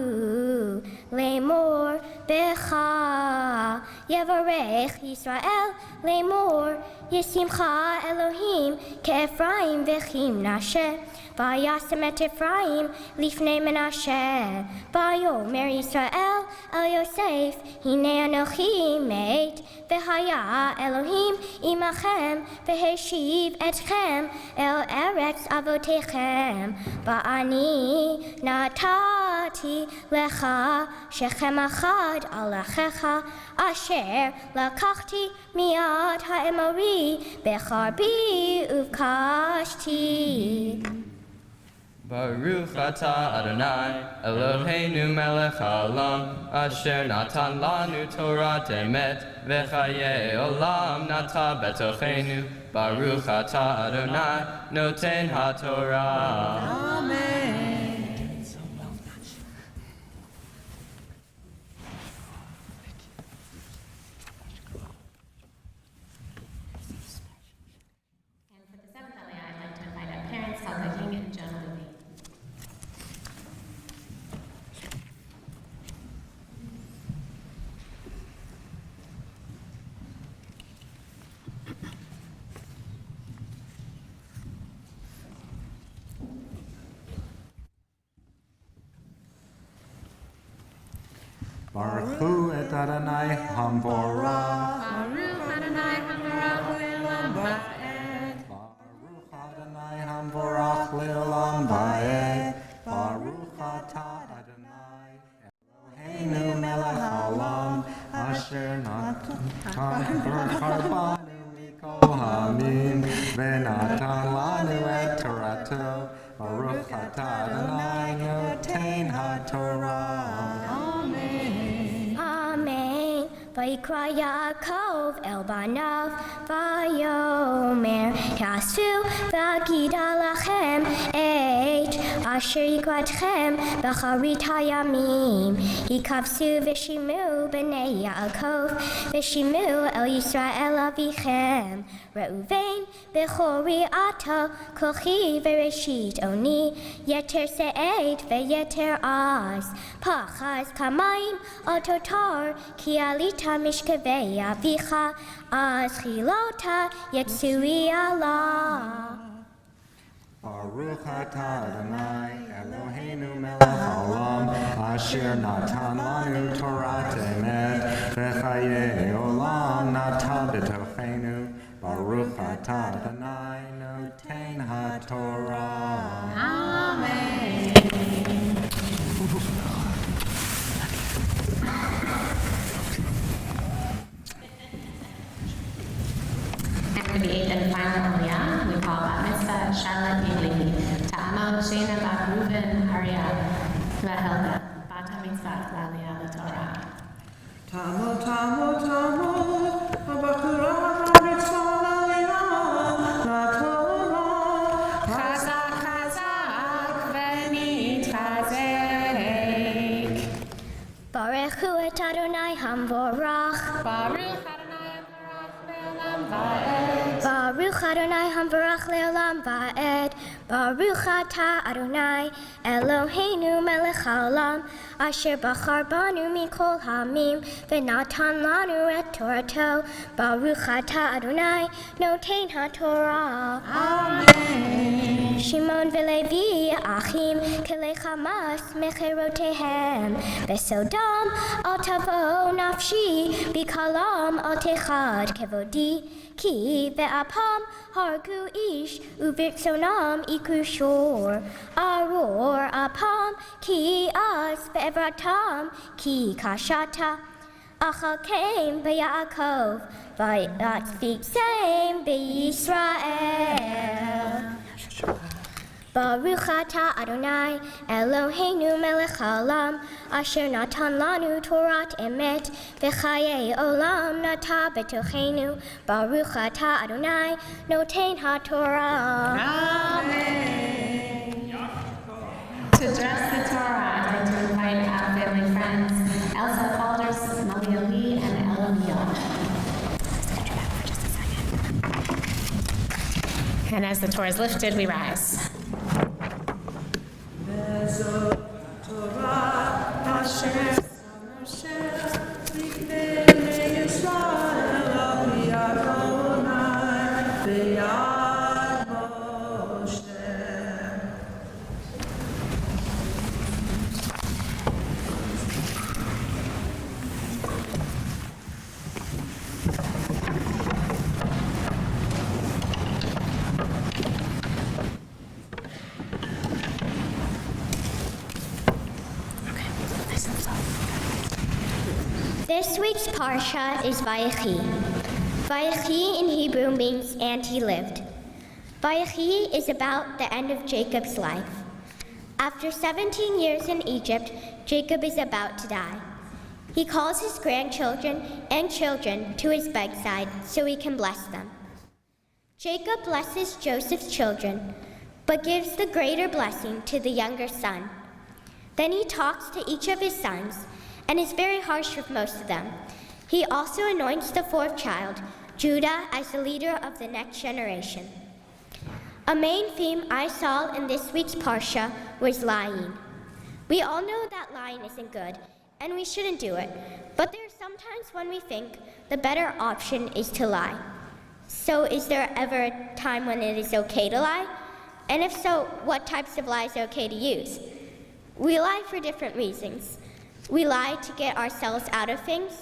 lemor becha yevarech Yisrael lemor Yisimcha Elohim ke'Ephraim v'chim Nashe vayasem et Ephraim lifnei Menashe vayomer Yisrael el Yosef hinei anochi meit v'haya Elohim imachem v'heshiv etchem el eretz avotechem va'ani natati lecha shechem achad al achecha asher lakachti miad ha'emori becharbi uvkashti. Baruch atah Adonai, Eloheinu melech haolam, asher natan lanu Torat emet, v'chayei olam nata betochenu. Baruch atah Adonai, noten ha'torah. Amen. And for the seventh Aliyah, I'd like to invite our parents, Helga King and Jonah Levy. Baruch hu et Adonai hamvorah. Baruch Adonai Habarach Le'olam Va'ed. Baruch Adonai hamvorach le'olam va'ed. Baruch atah Adonai Eloheinu melech haolam, asher natan b'charbanu mikol ha'amim, v'natan lanu et Torato. Baruch atah Adonai noten ha'torah. Amen. Vayikra Yaakov el banav vayomer yasu v'agida lachem et asher yikratchem b'charit hayamim yikavsu v'shimu b'nei Yaakov v'shimu el Yisrael avichem Reuven b'chori ata kochi v'reshit oni yeter se'ed v'yeter az pachaz kamayim ototar ki alita mishkevei avicha az chilota yetzui Allah. Baruch atah Adonai Eloheinu melech haolam, asher natan lanu Torat emet, v'chayei olam nata b'tochenu. Baruch atah Adonai noten ha'torah. Amen. And for the eighth and final Aliyah, we call Bat Mitzvah Charlotte Yeli, Ta'ama Shena Bat Reuven Ariel, Vahelga, Bat HaMitzvah L'Aliyah L'Torah. Tamo, tamo, tamo, abachura mitzvah l'aliyah, l'Torah. Chazak chazak v'nitchazek. Baruch hu et Adonai hamvorach. Baruch Adonai Habarach Le'olam Va'ed. Baruch Adonai hamvorach le'olam va'ed. Baruch atah Adonai Eloheinu melech haolam, asher bachar banu mikol ha'amim v'natan lanu et Torato. Baruch atah Adonai noten ha'torah. Amen. Shimon v'Levi achim kelei chamas mecherotehem v'sodam al tavo nafshi bikalam al techad kevodi ki ve'apam hargu ish uviksonam iku shor aror apam ki as ve'evratam ki kashata achal came be'Yaakov v'yatzvik same be'Yisrael. Baruch atah Adonai, Eloheinu melech haolam, asher natan lanu Torat emet, v'chayei olam nata betochenu. Baruch atah Adonai, noten haTorah. Amen. To address the Torah, I'd like to invite our family friends, Elsa Calders, Malia Lee, and Ella Neal. And as the Torah is lifted, we rise. This week's Parsha is Vayechi. Vayechi in Hebrew means "and he lived." Vayechi is about the end of Jacob's life. After 17 years in Egypt, Jacob is about to die. He calls his grandchildren and children to his bedside so he can bless them. Jacob blesses Joseph's children, but gives the greater blessing to the younger son. Then he talks to each of his sons and is very harsh with most of them. He also anoints the fourth child, Judah, as the leader of the next generation. A main theme I saw in this week's Parsha was lying. We all know that lying isn't good, and we shouldn't do it, but there are sometimes when we think the better option is to lie. So is there ever a time when it is okay to lie? And if so, what types of lies are okay to use? We lie for different reasons. We lie to get ourselves out of things.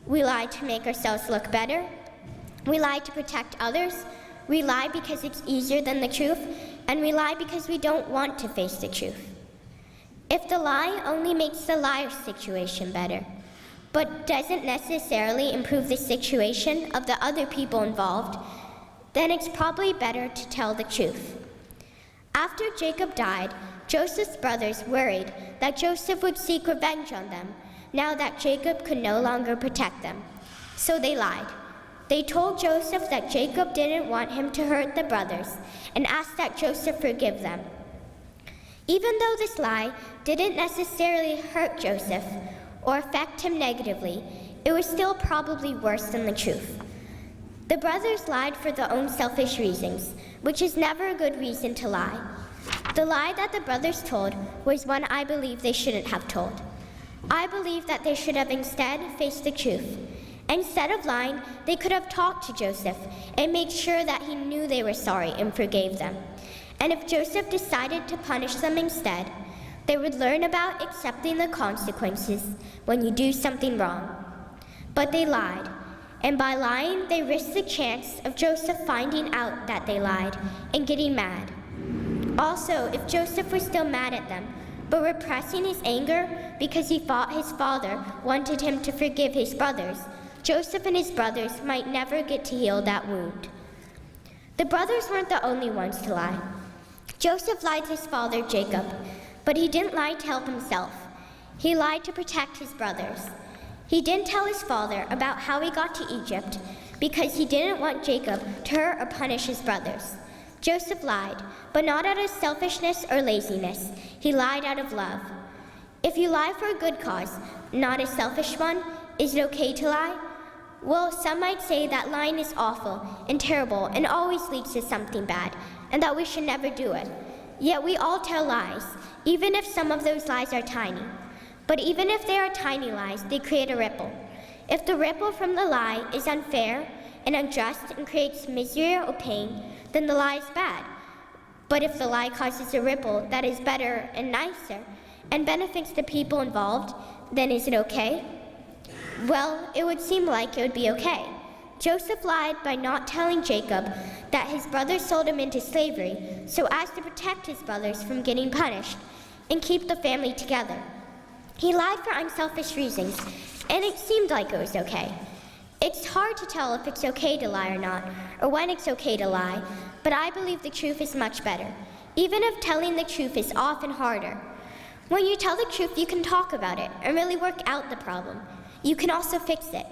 We lie to make ourselves look better. We lie to protect others. We lie because it's easier than the truth. And we lie because we don't want to face the truth. If the lie only makes the liar's situation better, but doesn't necessarily improve the situation of the other people involved, then it's probably better to tell the truth. After Jacob died, Joseph's brothers worried that Joseph would seek revenge on them now that Jacob could no longer protect them. So they lied. They told Joseph that Jacob didn't want him to hurt the brothers and asked that Joseph forgive them. Even though this lie didn't necessarily hurt Joseph or affect him negatively, it was still probably worse than the truth. The brothers lied for their own selfish reasons, which is never a good reason to lie. The lie that the brothers told was one I believe they shouldn't have told. I believe that they should have instead faced the truth. Instead of lying, they could have talked to Joseph and made sure that he knew they were sorry and forgave them. And if Joseph decided to punish them instead, they would learn about accepting the consequences when you do something wrong. But they lied, and by lying, they risked the chance of Joseph finding out that they lied and getting mad. Also, if Joseph was still mad at them, but repressing his anger because he thought his father wanted him to forgive his brothers, Joseph and his brothers might never get to heal that wound. The brothers weren't the only ones to lie. Joseph lied to his father, Jacob, but he didn't lie to help himself. He lied to protect his brothers. He didn't tell his father about how he got to Egypt because he didn't want Jacob to hurt or punish his brothers. Joseph lied, but not out of selfishness or laziness. He lied out of love. If you lie for a good cause, not a selfish one, is it okay to lie? Well, some might say that lying is awful and terrible and always leads to something bad, and that we should never do it. Yet we all tell lies, even if some of those lies are tiny. But even if they are tiny lies, they create a ripple. If the ripple from the lie is unfair and unjust and creates misery or pain, then the lie is bad. But if the lie causes a ripple that is better and nicer and benefits the people involved, then is it okay? Well, it would seem like it would be okay. Joseph lied by not telling Jacob that his brothers sold him into slavery so as to protect his brothers from getting punished and keep the family together. He lied for unselfish reasons, and it seemed like it was okay. It's hard to tell if it's okay to lie or not, or when it's okay to lie, but I believe the truth is much better. even if telling the truth is often harder. When you tell the truth, you can talk about it and really work out the problem. You can also fix it.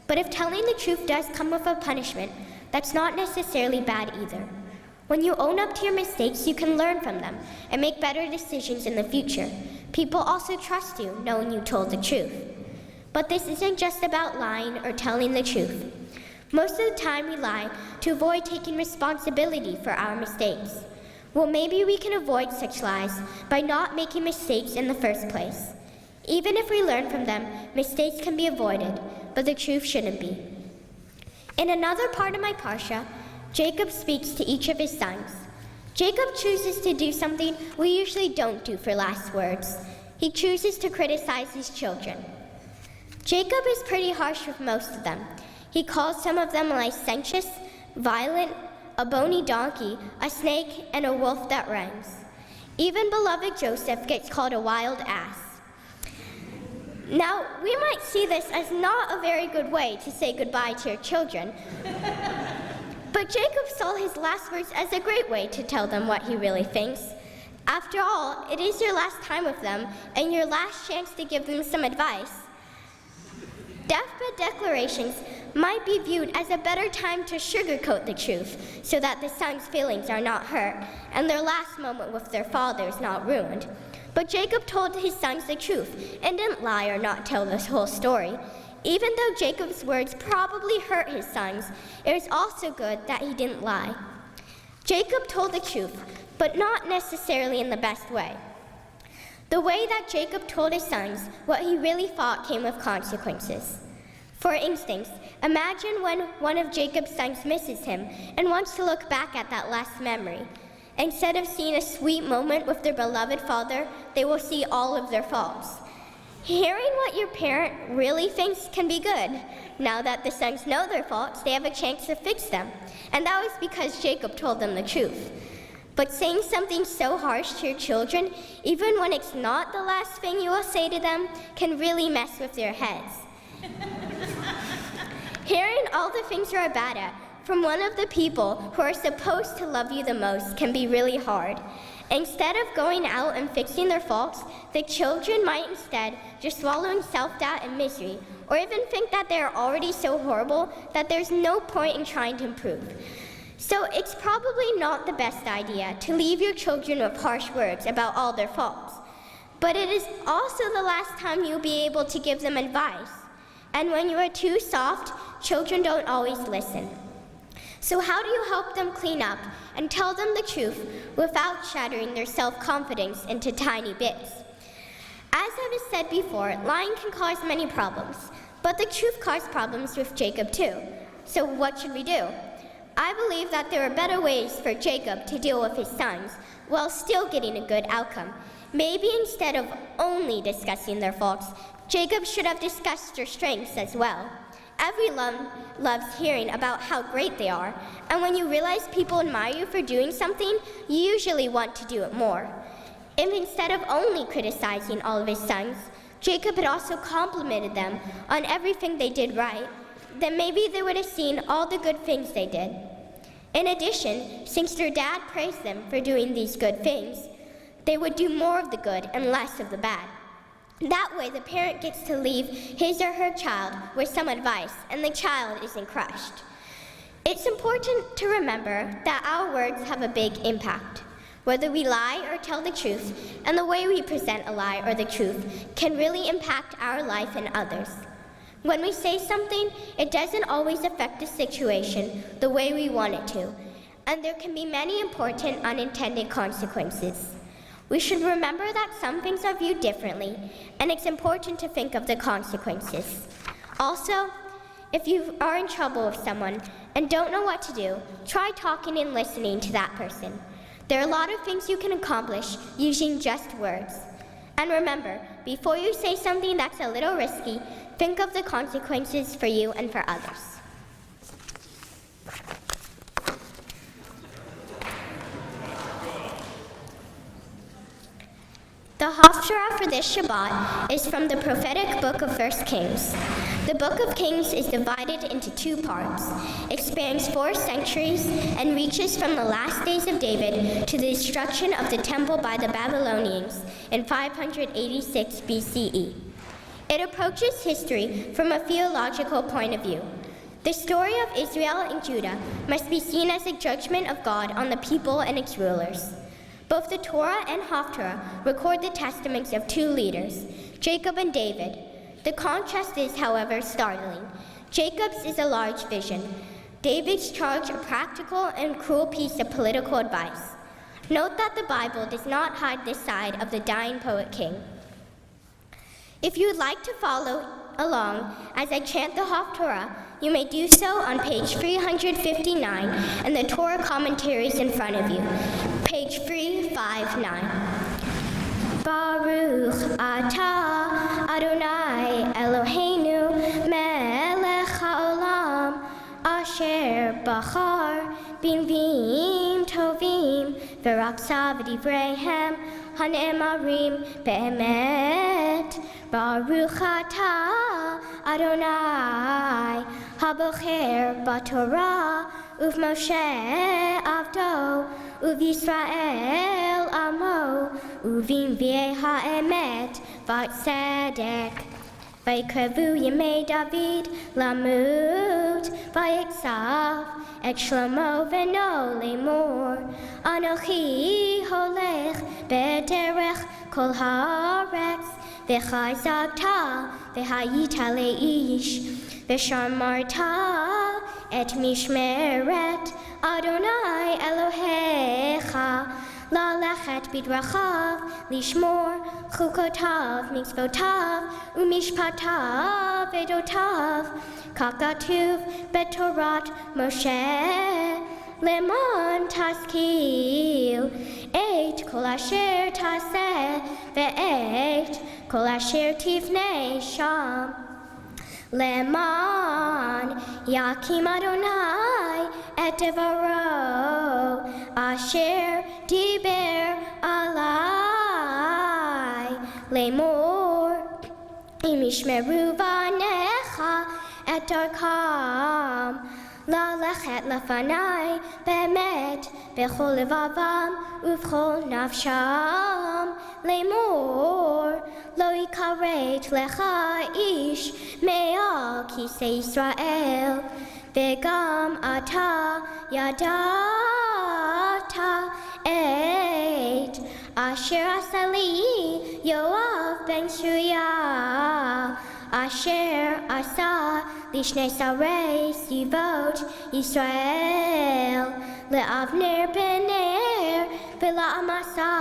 But if telling the truth does come with a punishment, that's not necessarily bad either. When you own up to your mistakes, you can learn from them and make better decisions in the future. People also trust you, knowing you told the truth. But this isn't just about lying or telling the truth. Most of the time we lie to avoid taking responsibility for our mistakes. Well, maybe we can avoid such lies by not making mistakes in the first place. Even if we learn from them, mistakes can be avoided, but the truth shouldn't be. In another part of my parsha, Jacob speaks to each of his sons. Jacob chooses to do something we usually don't do for last words. He chooses to criticize his children. Jacob is pretty harsh with most of them. He calls some of them licentious, violent, a bony donkey, a snake, and a wolf that rhymes. Even beloved Joseph gets called a wild ass. Now, we might see this as not a very good way to say goodbye to your children, but Jacob saw his last words as a great way to tell them what he really thinks. After all, it is your last time with them and your last chance to give them some advice. Deathbed declarations might be viewed as a better time to sugarcoat the truth so that the sons' feelings are not hurt and their last moment with their father is not ruined. But Jacob told his sons the truth and didn't lie or not tell the whole story. Even though Jacob's words probably hurt his sons, it was also good that he didn't lie. Jacob told the truth, but not necessarily in the best way. The way that Jacob told his sons what he really thought came with consequences. For instance, imagine when one of Jacob's sons misses him and wants to look back at that last memory. Instead of seeing a sweet moment with their beloved father, they will see all of their faults. Hearing what your parent really thinks can be good. Now that the sons know their faults, they have a chance to fix them. And that was because Jacob told them the truth. But saying something so harsh to your children, even when it's not the last thing you will say to them, can really mess with their heads. Hearing all the things you are bad at from one of the people who are supposed to love you the most can be really hard. Instead of going out and fixing their faults, the children might instead just swallow in self-doubt and misery, or even think that they are already so horrible that there's no point in trying to improve. So it's probably not the best idea to leave your children with harsh words about all their faults. But it is also the last time you'll be able to give them advice. And when you are too soft, children don't always listen. So how do you help them clean up and tell them the truth without shattering their self-confidence into tiny bits? As I've said before, lying can cause many problems, but the truth caused problems with Jacob too. So what should we do? I believe that there are better ways for Jacob to deal with his sons while still getting a good outcome. Maybe instead of only discussing their faults, Jacob should have discussed their strengths as well. Everyone loves hearing about how great they are, and when you realize people admire you for doing something, you usually want to do it more. If instead of only criticizing all of his sons, Jacob had also complimented them on everything they did right, then maybe they would have seen all the good things they did. In addition, since their dad praised them for doing these good things, they would do more of the good and less of the bad. That way, the parent gets to leave his or her child with some advice, and the child isn't crushed. It's important to remember that our words have a big impact. Whether we lie or tell the truth, and the way we present a lie or the truth can really impact our life and others. When we say something, it doesn't always affect the situation the way we want it to, and there can be many important unintended consequences. We should remember that some things are viewed differently, and it's important to think of the consequences. Also, if you are in trouble with someone and don't know what to do, try talking and listening to that person. There are a lot of things you can accomplish using just words. And remember, before you say something that's a little risky, think of the consequences for you and for others. The Haftarah for this Shabbat is from the prophetic book of 1 Kings. The book of Kings is divided into 2 parts. It spans 4 centuries and reaches from the last days of David to the destruction of the temple by the Babylonians in 586 BCE. It approaches history from a theological point of view. The story of Israel and Judah must be seen as a judgment of God on the people and its rulers. Both the Torah and Haftarah record the testaments of 2 leaders, Jacob and David. The contrast is, however, startling. Jacob's is a large vision. David's charge a practical and cruel piece of political advice. Note that the Bible does not hide this side of the dying poet king. If you would like to follow along as I chant the Haftarah, you may do so on page 359 and the Torah commentaries in front of you, page 359. Baruch atah Adonai Eloheinu melech haolam asher bachar b'nviim tovim v'raksa v'divreihem hanemarim be'emet. Baruch atah Adonai habocher b'Torah uv'Moshe avdo uv'Yisrael amo uv'nviei ha'emet v'tzedek. Vayikrevu yemei David lamut vayiksav et Shlomo v'no lemor Anochi holech b'derech kol haaretz v'chazakta v'hayita leish v'shamarta et mishmeret Adonai Elohecha la'lechet b'drachav lishmor chukotav mitzvotav umishpatav vedotav kakatuv betorat Moshe lemon taskil et kol asher taseh ve'et kol asher tivnei sham Leman yakim Adonai et devaro asher diber alai lemor imishmeru vanecha et darkam la'lechet lefanai be'emet b'chol levavam uv'chol nafsham lemor lo yikaret lecha ish me'al kisei Yisrael v'gam ata yadata et asher asali Yoav ben Shruya asher asa lishnei sarei sivot Yisrael le'avner ben ner v'la'amasa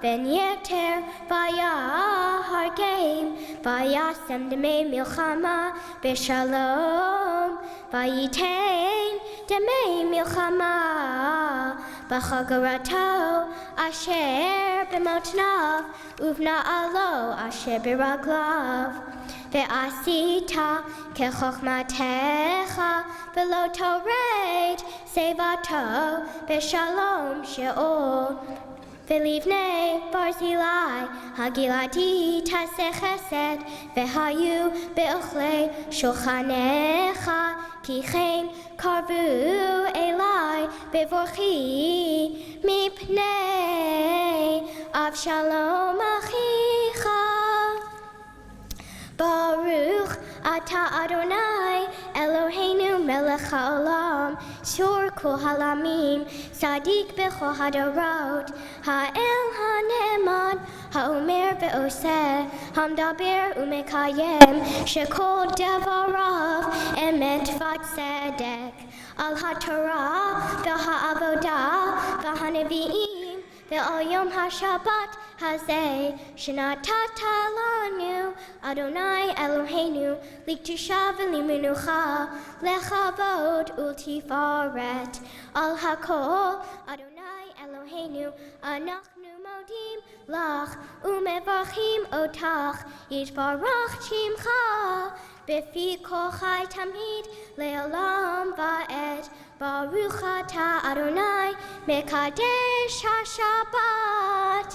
ben yeter v'yahargeim v'yasem demei milchama b'shalom v'yitein demei milchama b'chagarato asher b'motnav uvna'alo asher b'raglav Ve'asita kechochmatecha v'lo tored sevato b'shalom sheol Ve'livnei Barzilai hagiladi taseh chesed ve'hayu be'ochlei shulchanecha kichen karvu elai bevorchi mipnei avshalom achicha Baruch atah Adonai Eloheinu melech haolam shor kol halamim sadik bechol hadarot ha'el haneman ha'omer ve'oseh hamdaber umekayem shekol devarav emet v'tzedek al haTorah v'ha'avodah v'hanevi'im ve'al yom ha'shabbat hazeh shenatata lanu Adonai Eloheinu liktusha v'limenucha lechavod ultifaret al hakol Adonai Eloheinu anachnu modim lach umevarchim otach yitvarach shimcha befi kol chai tamid le'olam va'ed Baruch atah Adonai mekadesh ha'shabbat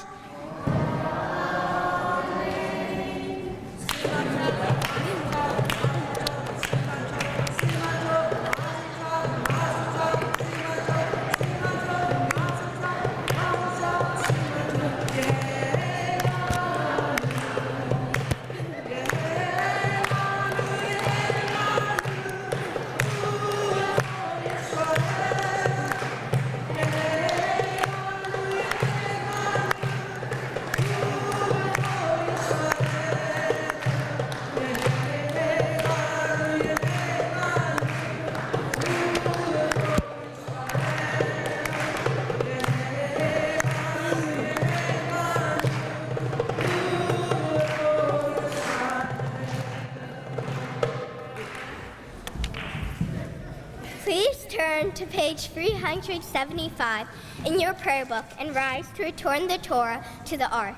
turn to page 375 in your prayer book and rise to return the Torah to the Ark.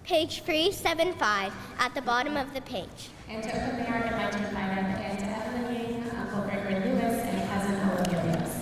Page 375 at the bottom of the page. And to open the Ark, I'd like to invite up Aunt Evelyn Ying, Uncle Gregory Lewis, and Cousin Olivia Lewis.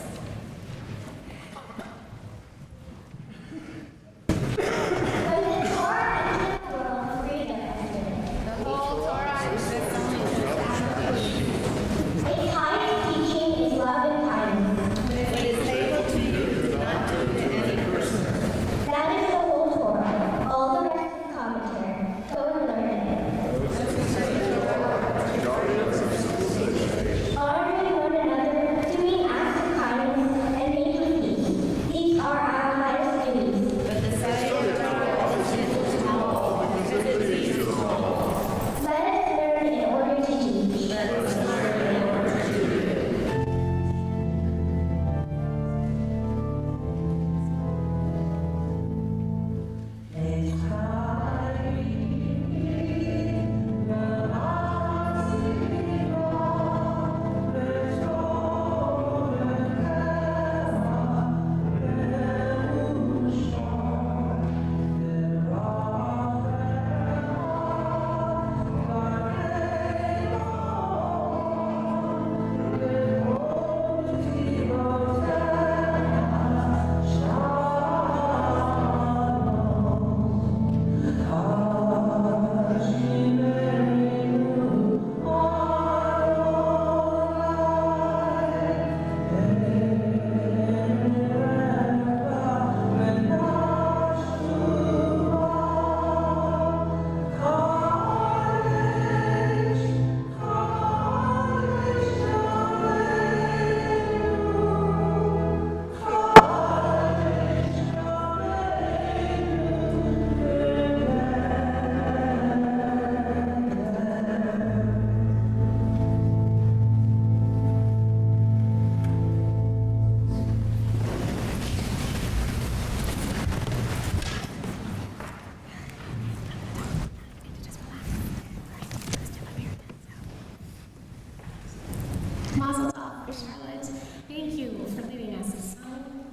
Mazel tov, Charlotte. Thank you for leading us so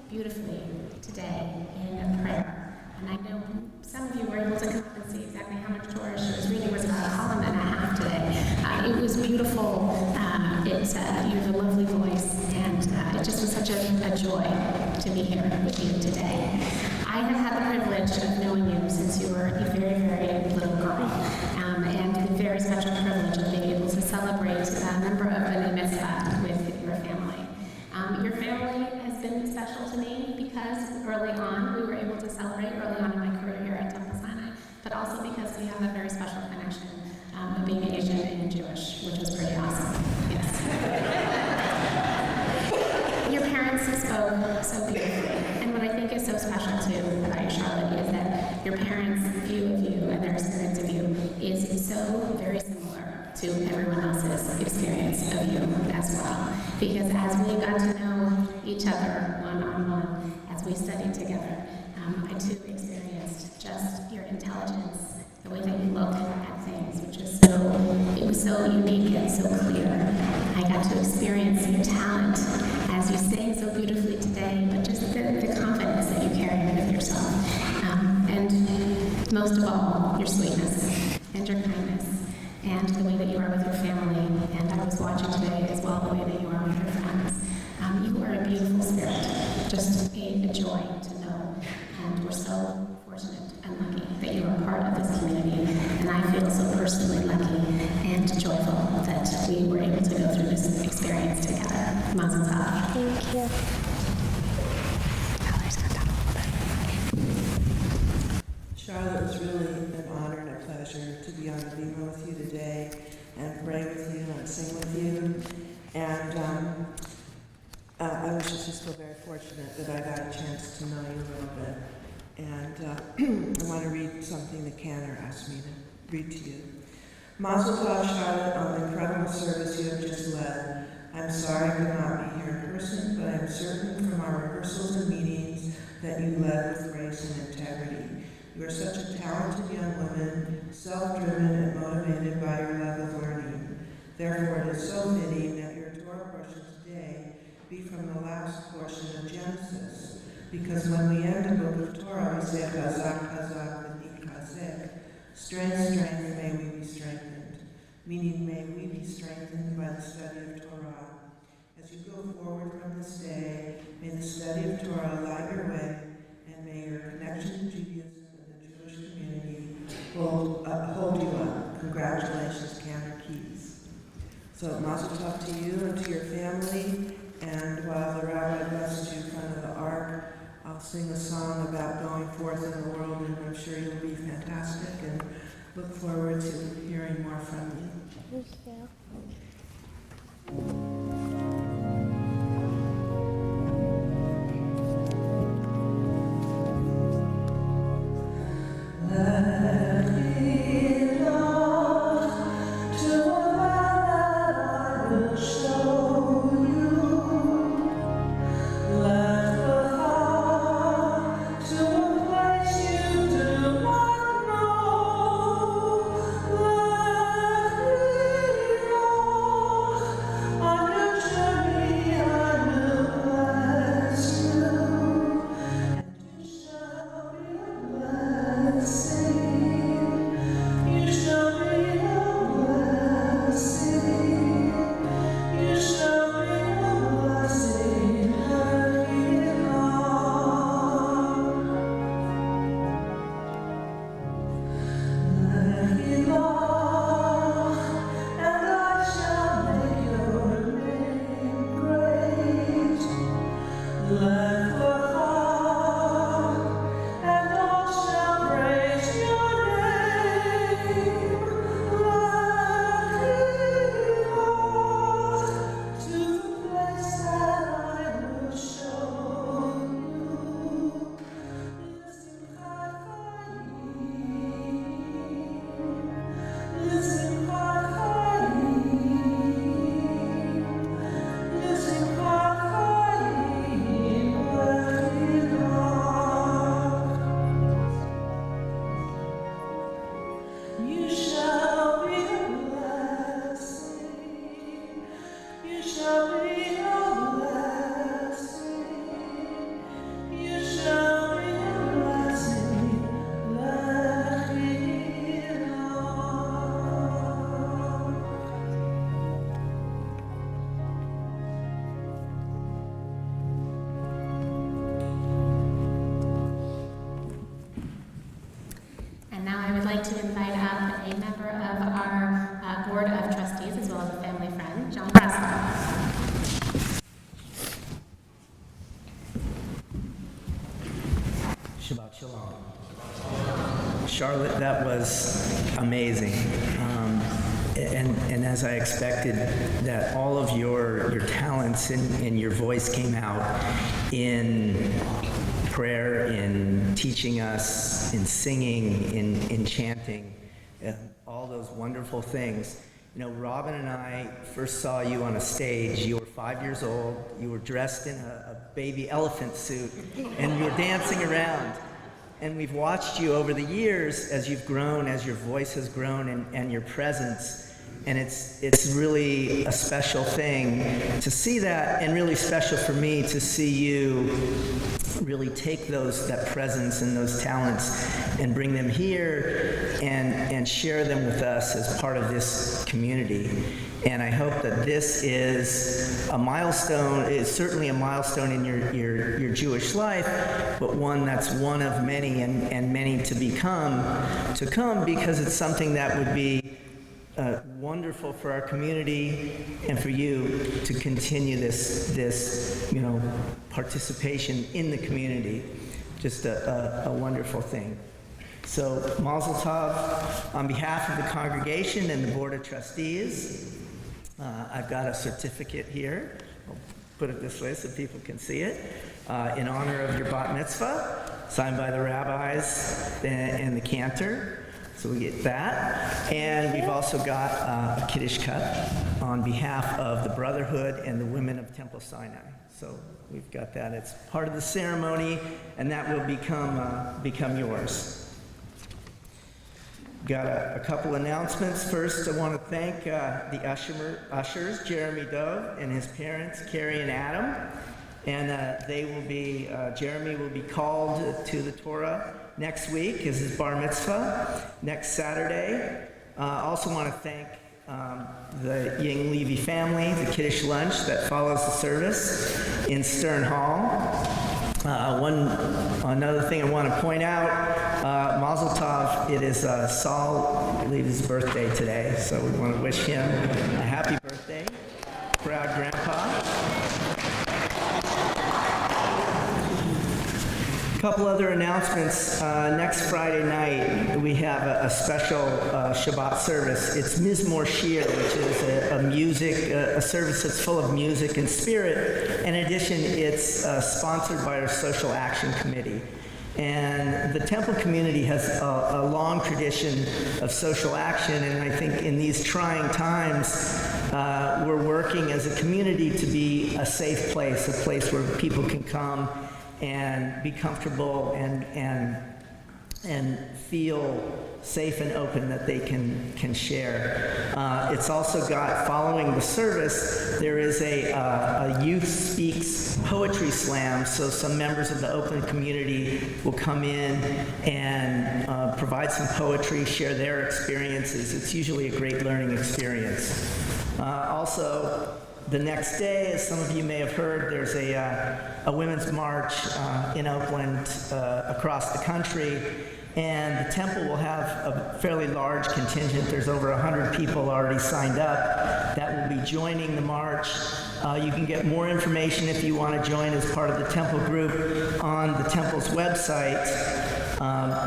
beautifully today in prayer. And I know some of you were able to come and see exactly how much Torah she was reading. It was about a column and a half today. It was beautiful. You have a lovely voice, and it just was such a joy to be here with you today. I have had the privilege of knowing you since you were a very, very little girl, and the very special privilege of being able to celebrate a member of the Levy Bat Mitzvah with your family. Your family has been special to me because early on we were able to celebrate early on in my career here at Temple Sinai, but also because we have a very special connection of being Asian and Jewish, which was pretty awesome. Yes. Your parents spoke so beautifully, and what I think is so special too about you, Charlotte, is that your parents' view of you and their experience of you is so very similar to everyone else's experience of you as well. Because as we got to know each other one-on-one, as we studied together, I too experienced just your intelligence, the way that you look at things, which is so unique and so clear. I got to experience your talent as you sang so beautifully today, but just the confidence that you carry with yourself. And most of all, your sweetness and your kindness and the way that you are with your family. And I was watching today as well, the way that you are with your friends. You are a beautiful spirit, just a joy to know. And we're so fortunate and lucky that you are part of this community. And I feel so personally lucky and joyful that we were able to go through this experience together. Mazel tov. Thank you. Charlotte, it's really an honor and a pleasure to be on the Bima with you today and pray with you and sing with you. And I was just feel very fortunate that I got a chance to know you a little bit. And I want to read something that Canner asked me to read to you. Mazel tov, Charlotte, on the incredible service you have just led. I'm sorry I could not be here in person, but I'm certain from our rehearsals and meetings that you led with grace and integrity. You are such a talented young woman, self-driven and motivated by your love of learning. Therefore, it is so fitting that your Torah portion today be from the last portion of Genesis, because when we end a book of Torah, we say chazak, chazak, v'nikazek. Strength, strength, may we be strengthened. Meaning, may we be strengthened by the study of Torah. As you go forward from this day, may the study of Torah light your way, and may your connection to Judaism and the Jewish community hold you up. Congratulations, Cantor Keys. So, mazel tov to you and to your family, and while the rabbi blessed you in front of the ark, I'll sing a song about going forth in the world, and I'm sure you'll be fantastic, and look forward to hearing more from you. Thank you. To invite up a member of our Board of Trustees, as well as a family friend, John Presley. Shabbat Shalom. Charlotte, that was amazing. And as I expected, that all of your talents and your voice came out in prayer, in teaching us, in singing, in chanting, all those wonderful things. You know, Robin and I first saw you on a stage. You were 5 years old. You were dressed in a baby elephant suit, and you were dancing around. And we've watched you over the years as you've grown, as your voice has grown, and your presence. And it's really a special thing to see that, and really special for me to see you really take that presence and those talents and bring them here and share them with us as part of this community. And I hope that this is a milestone. It's certainly a milestone in your Jewish life, but one that's one of many and many to come, because it's something that would be wonderful for our community and for you to continue this participation in the community. Just a wonderful thing. So Mazel Tov on behalf of the congregation and the Board of Trustees. I've got a certificate here. I'll put it this way so people can see it. In honor of your Bat Mitzvah, signed by the rabbis and the cantor. So we get that. And we've also got a Kiddush cup on behalf of the Brotherhood and the Women of Temple Sinai. So we've got that. It's part of the ceremony, and that will become yours. Got a couple announcements. First, I want to thank the ushers, Jeremy Dove and his parents, Carrie and Adam. And Jeremy will be called to the Torah next week as his bar mitzvah, next Saturday. Also want to thank the Ying Levy family, the Kiddush lunch that follows the service in Stern Hall. Another thing I want to point out, Mazel Tov, it is Saul Levy's birthday today, so we want to wish him a happy birthday. Proud grandpa. A couple other announcements. Next Friday night, we have a special Shabbat service. It's Mizmor Shir, which is a service that's full of music and spirit. In addition, it's sponsored by our Social Action Committee. And the temple community has a long tradition of social action, and I think in these trying times, we're working as a community to be a safe place, a place where people can come and be comfortable and feel safe and open that they can share. It's also got, following the service, there is a Youth Speaks Poetry Slam, so some members of the Oakland community will come in and provide some poetry, share their experiences. It's usually a great learning experience. Also, the next day, as some of you may have heard, there's a women's march in Oakland across the country, and the temple will have a fairly large contingent. There's over 100 people already signed up that will be joining the march. You can get more information if you want to join as part of the temple group on the temple's website.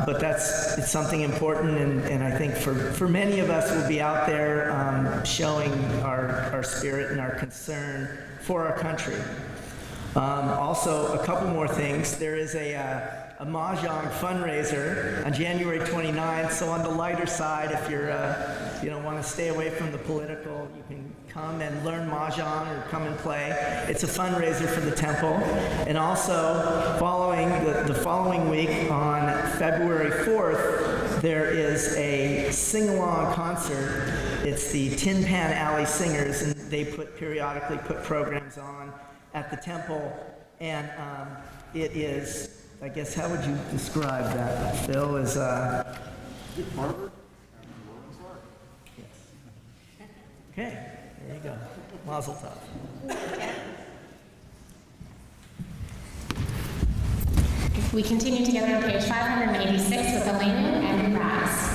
But it's something important, and I think for many of us, we'll be out there showing our spirit and our concern for our country. Also, a couple more things. There is a Mahjong fundraiser on January 29th, so on the lighter side, if you don't want to stay away from the political, you can come and learn Mahjong or come and play. It's a fundraiser for the temple. And also, the following week, on February 4th, there is a sing-along concert. It's the Tin Pan Alley Singers, and they periodically put programs on at the temple. And it is, I guess, how would you describe that, Phil? Is Harvard and Yes. Okay, there you go. Mazel tov. We continue together on page 586 with Elena and Raz.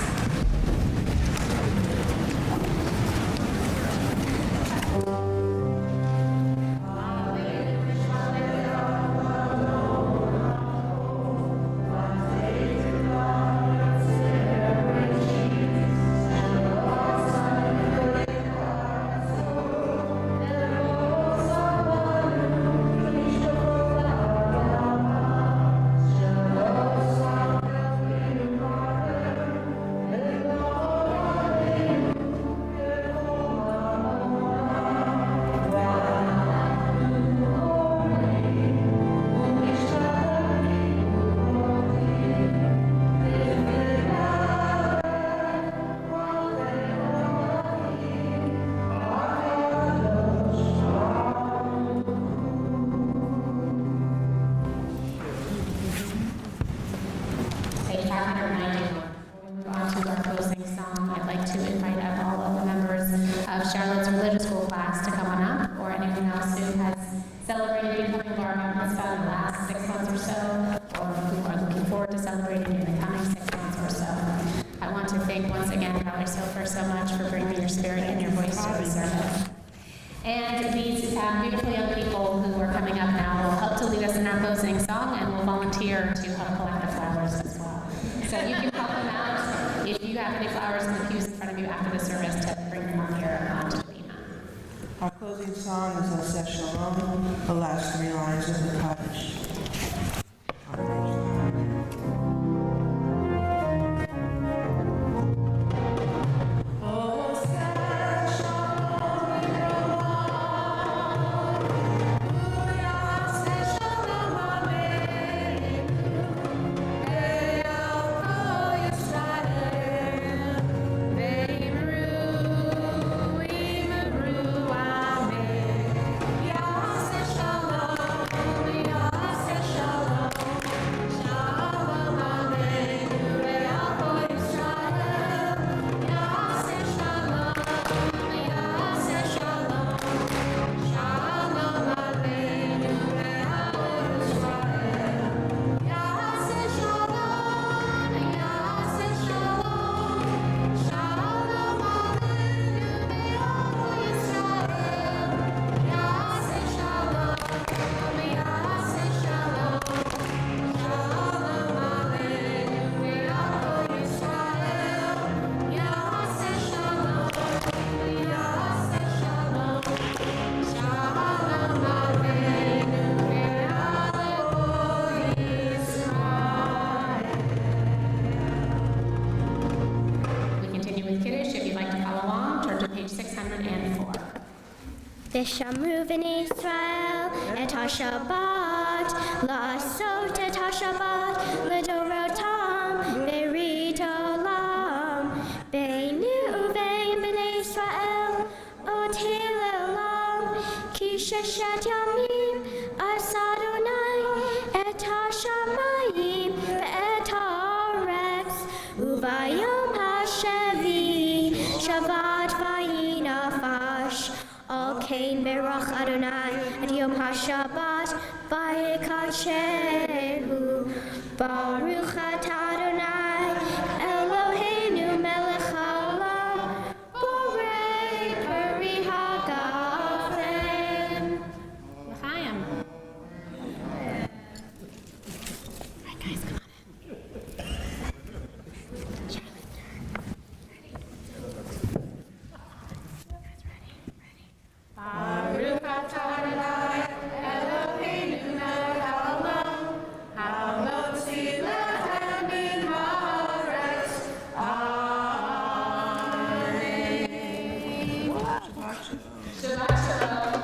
604. Vishamru v'Yisrael et ha-Shabbat, la'asot et ha-Shabbat, l'dorotam berit olam, beinu uvein b'nei Yisrael, od hilelam, ki sheshet yamim, as Adonai, et ha-shamayim, ve'et ha'aretz, uvayom ha-shevi, Shabbat vayinafash, Al Kain Berach Adonai at Yom HaShabbat Vayikadshehu Baruch Atah Adonai Eloheinu Melech Haolam Borei Peri HaGafim. L'chaim. All right, guys, come on in. Baruch atah Adonai Eloheinu melech haolam, hamotzi lechem min haaretz. Amen. Shabbat shalom.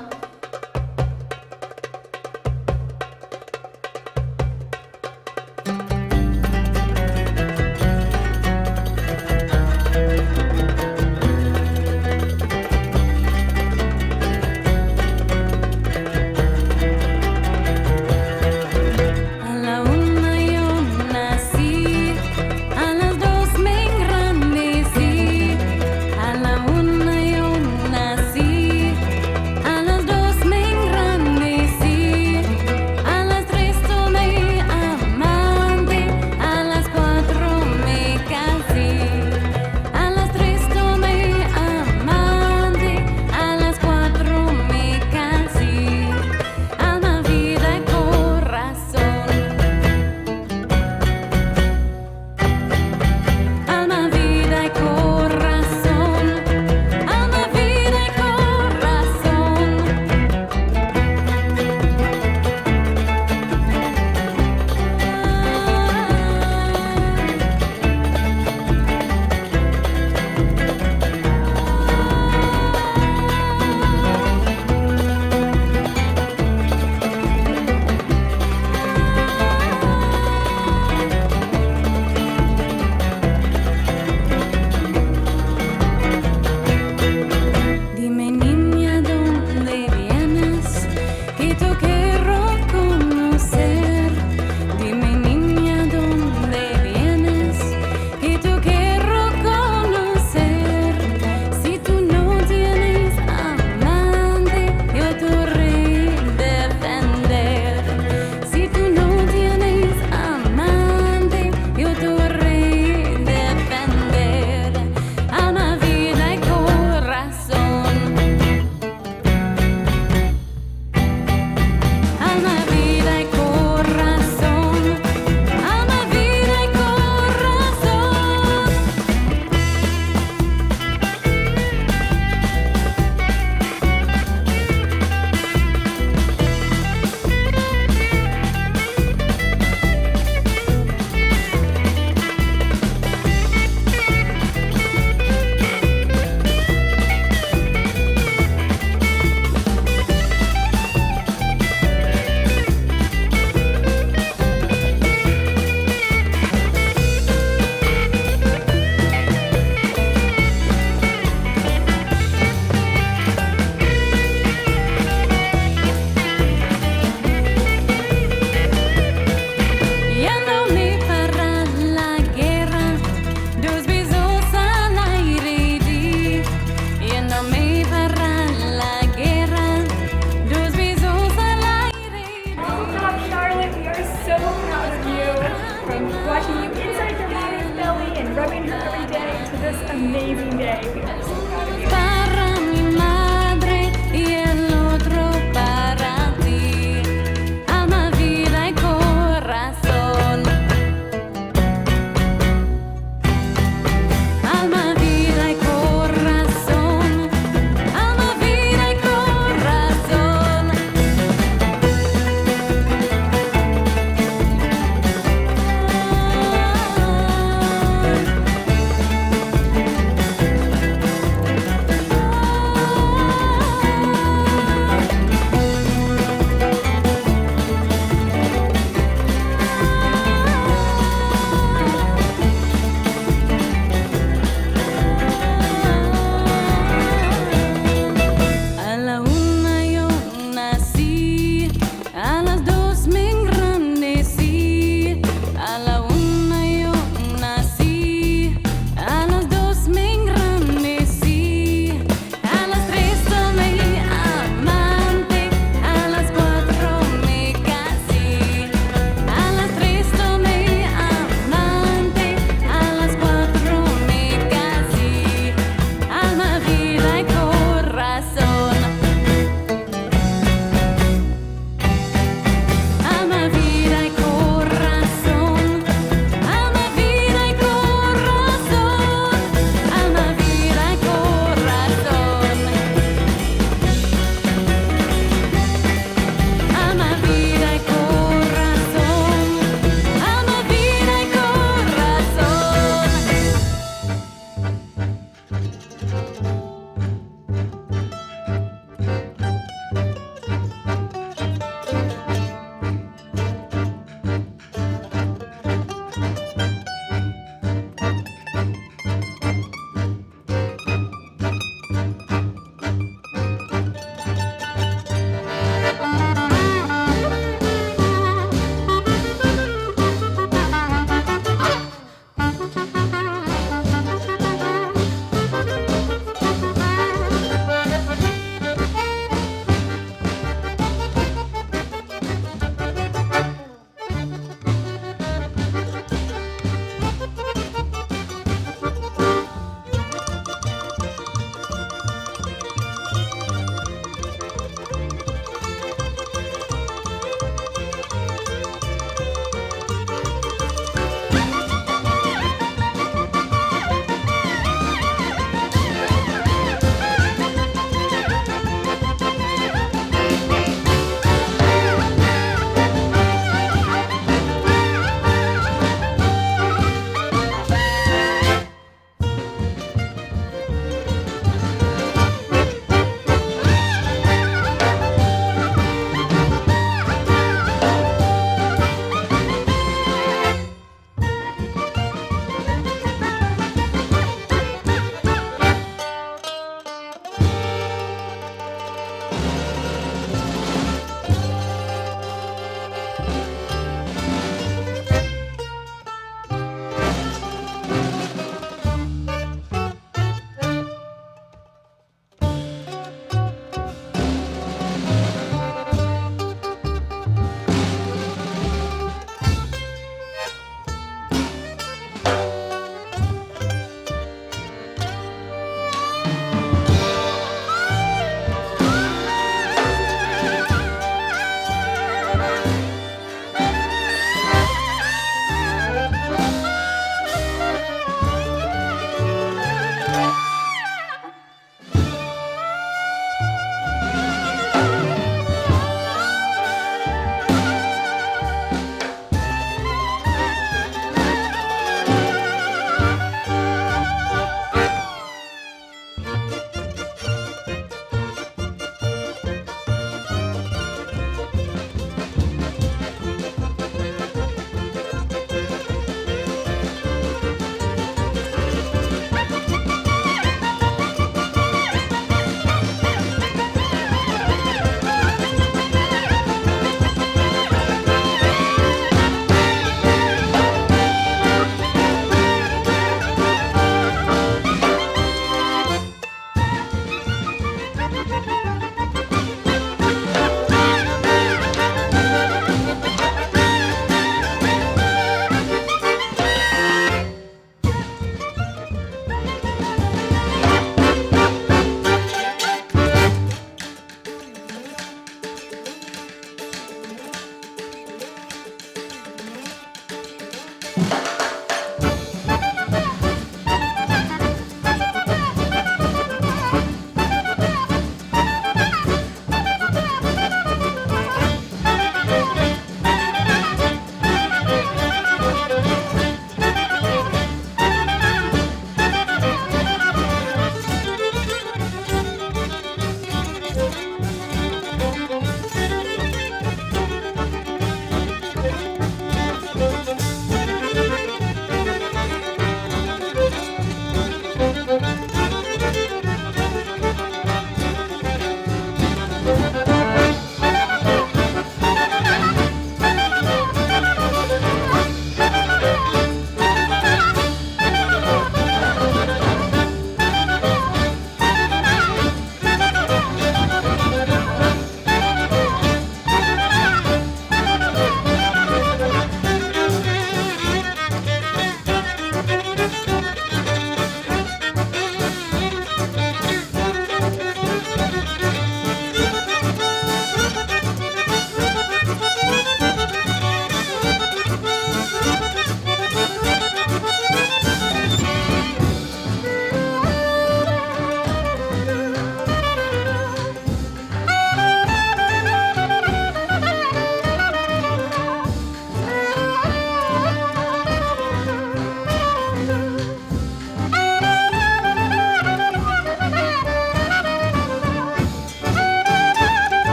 Watching you inside your mother's belly and rubbing her every day to this amazing day.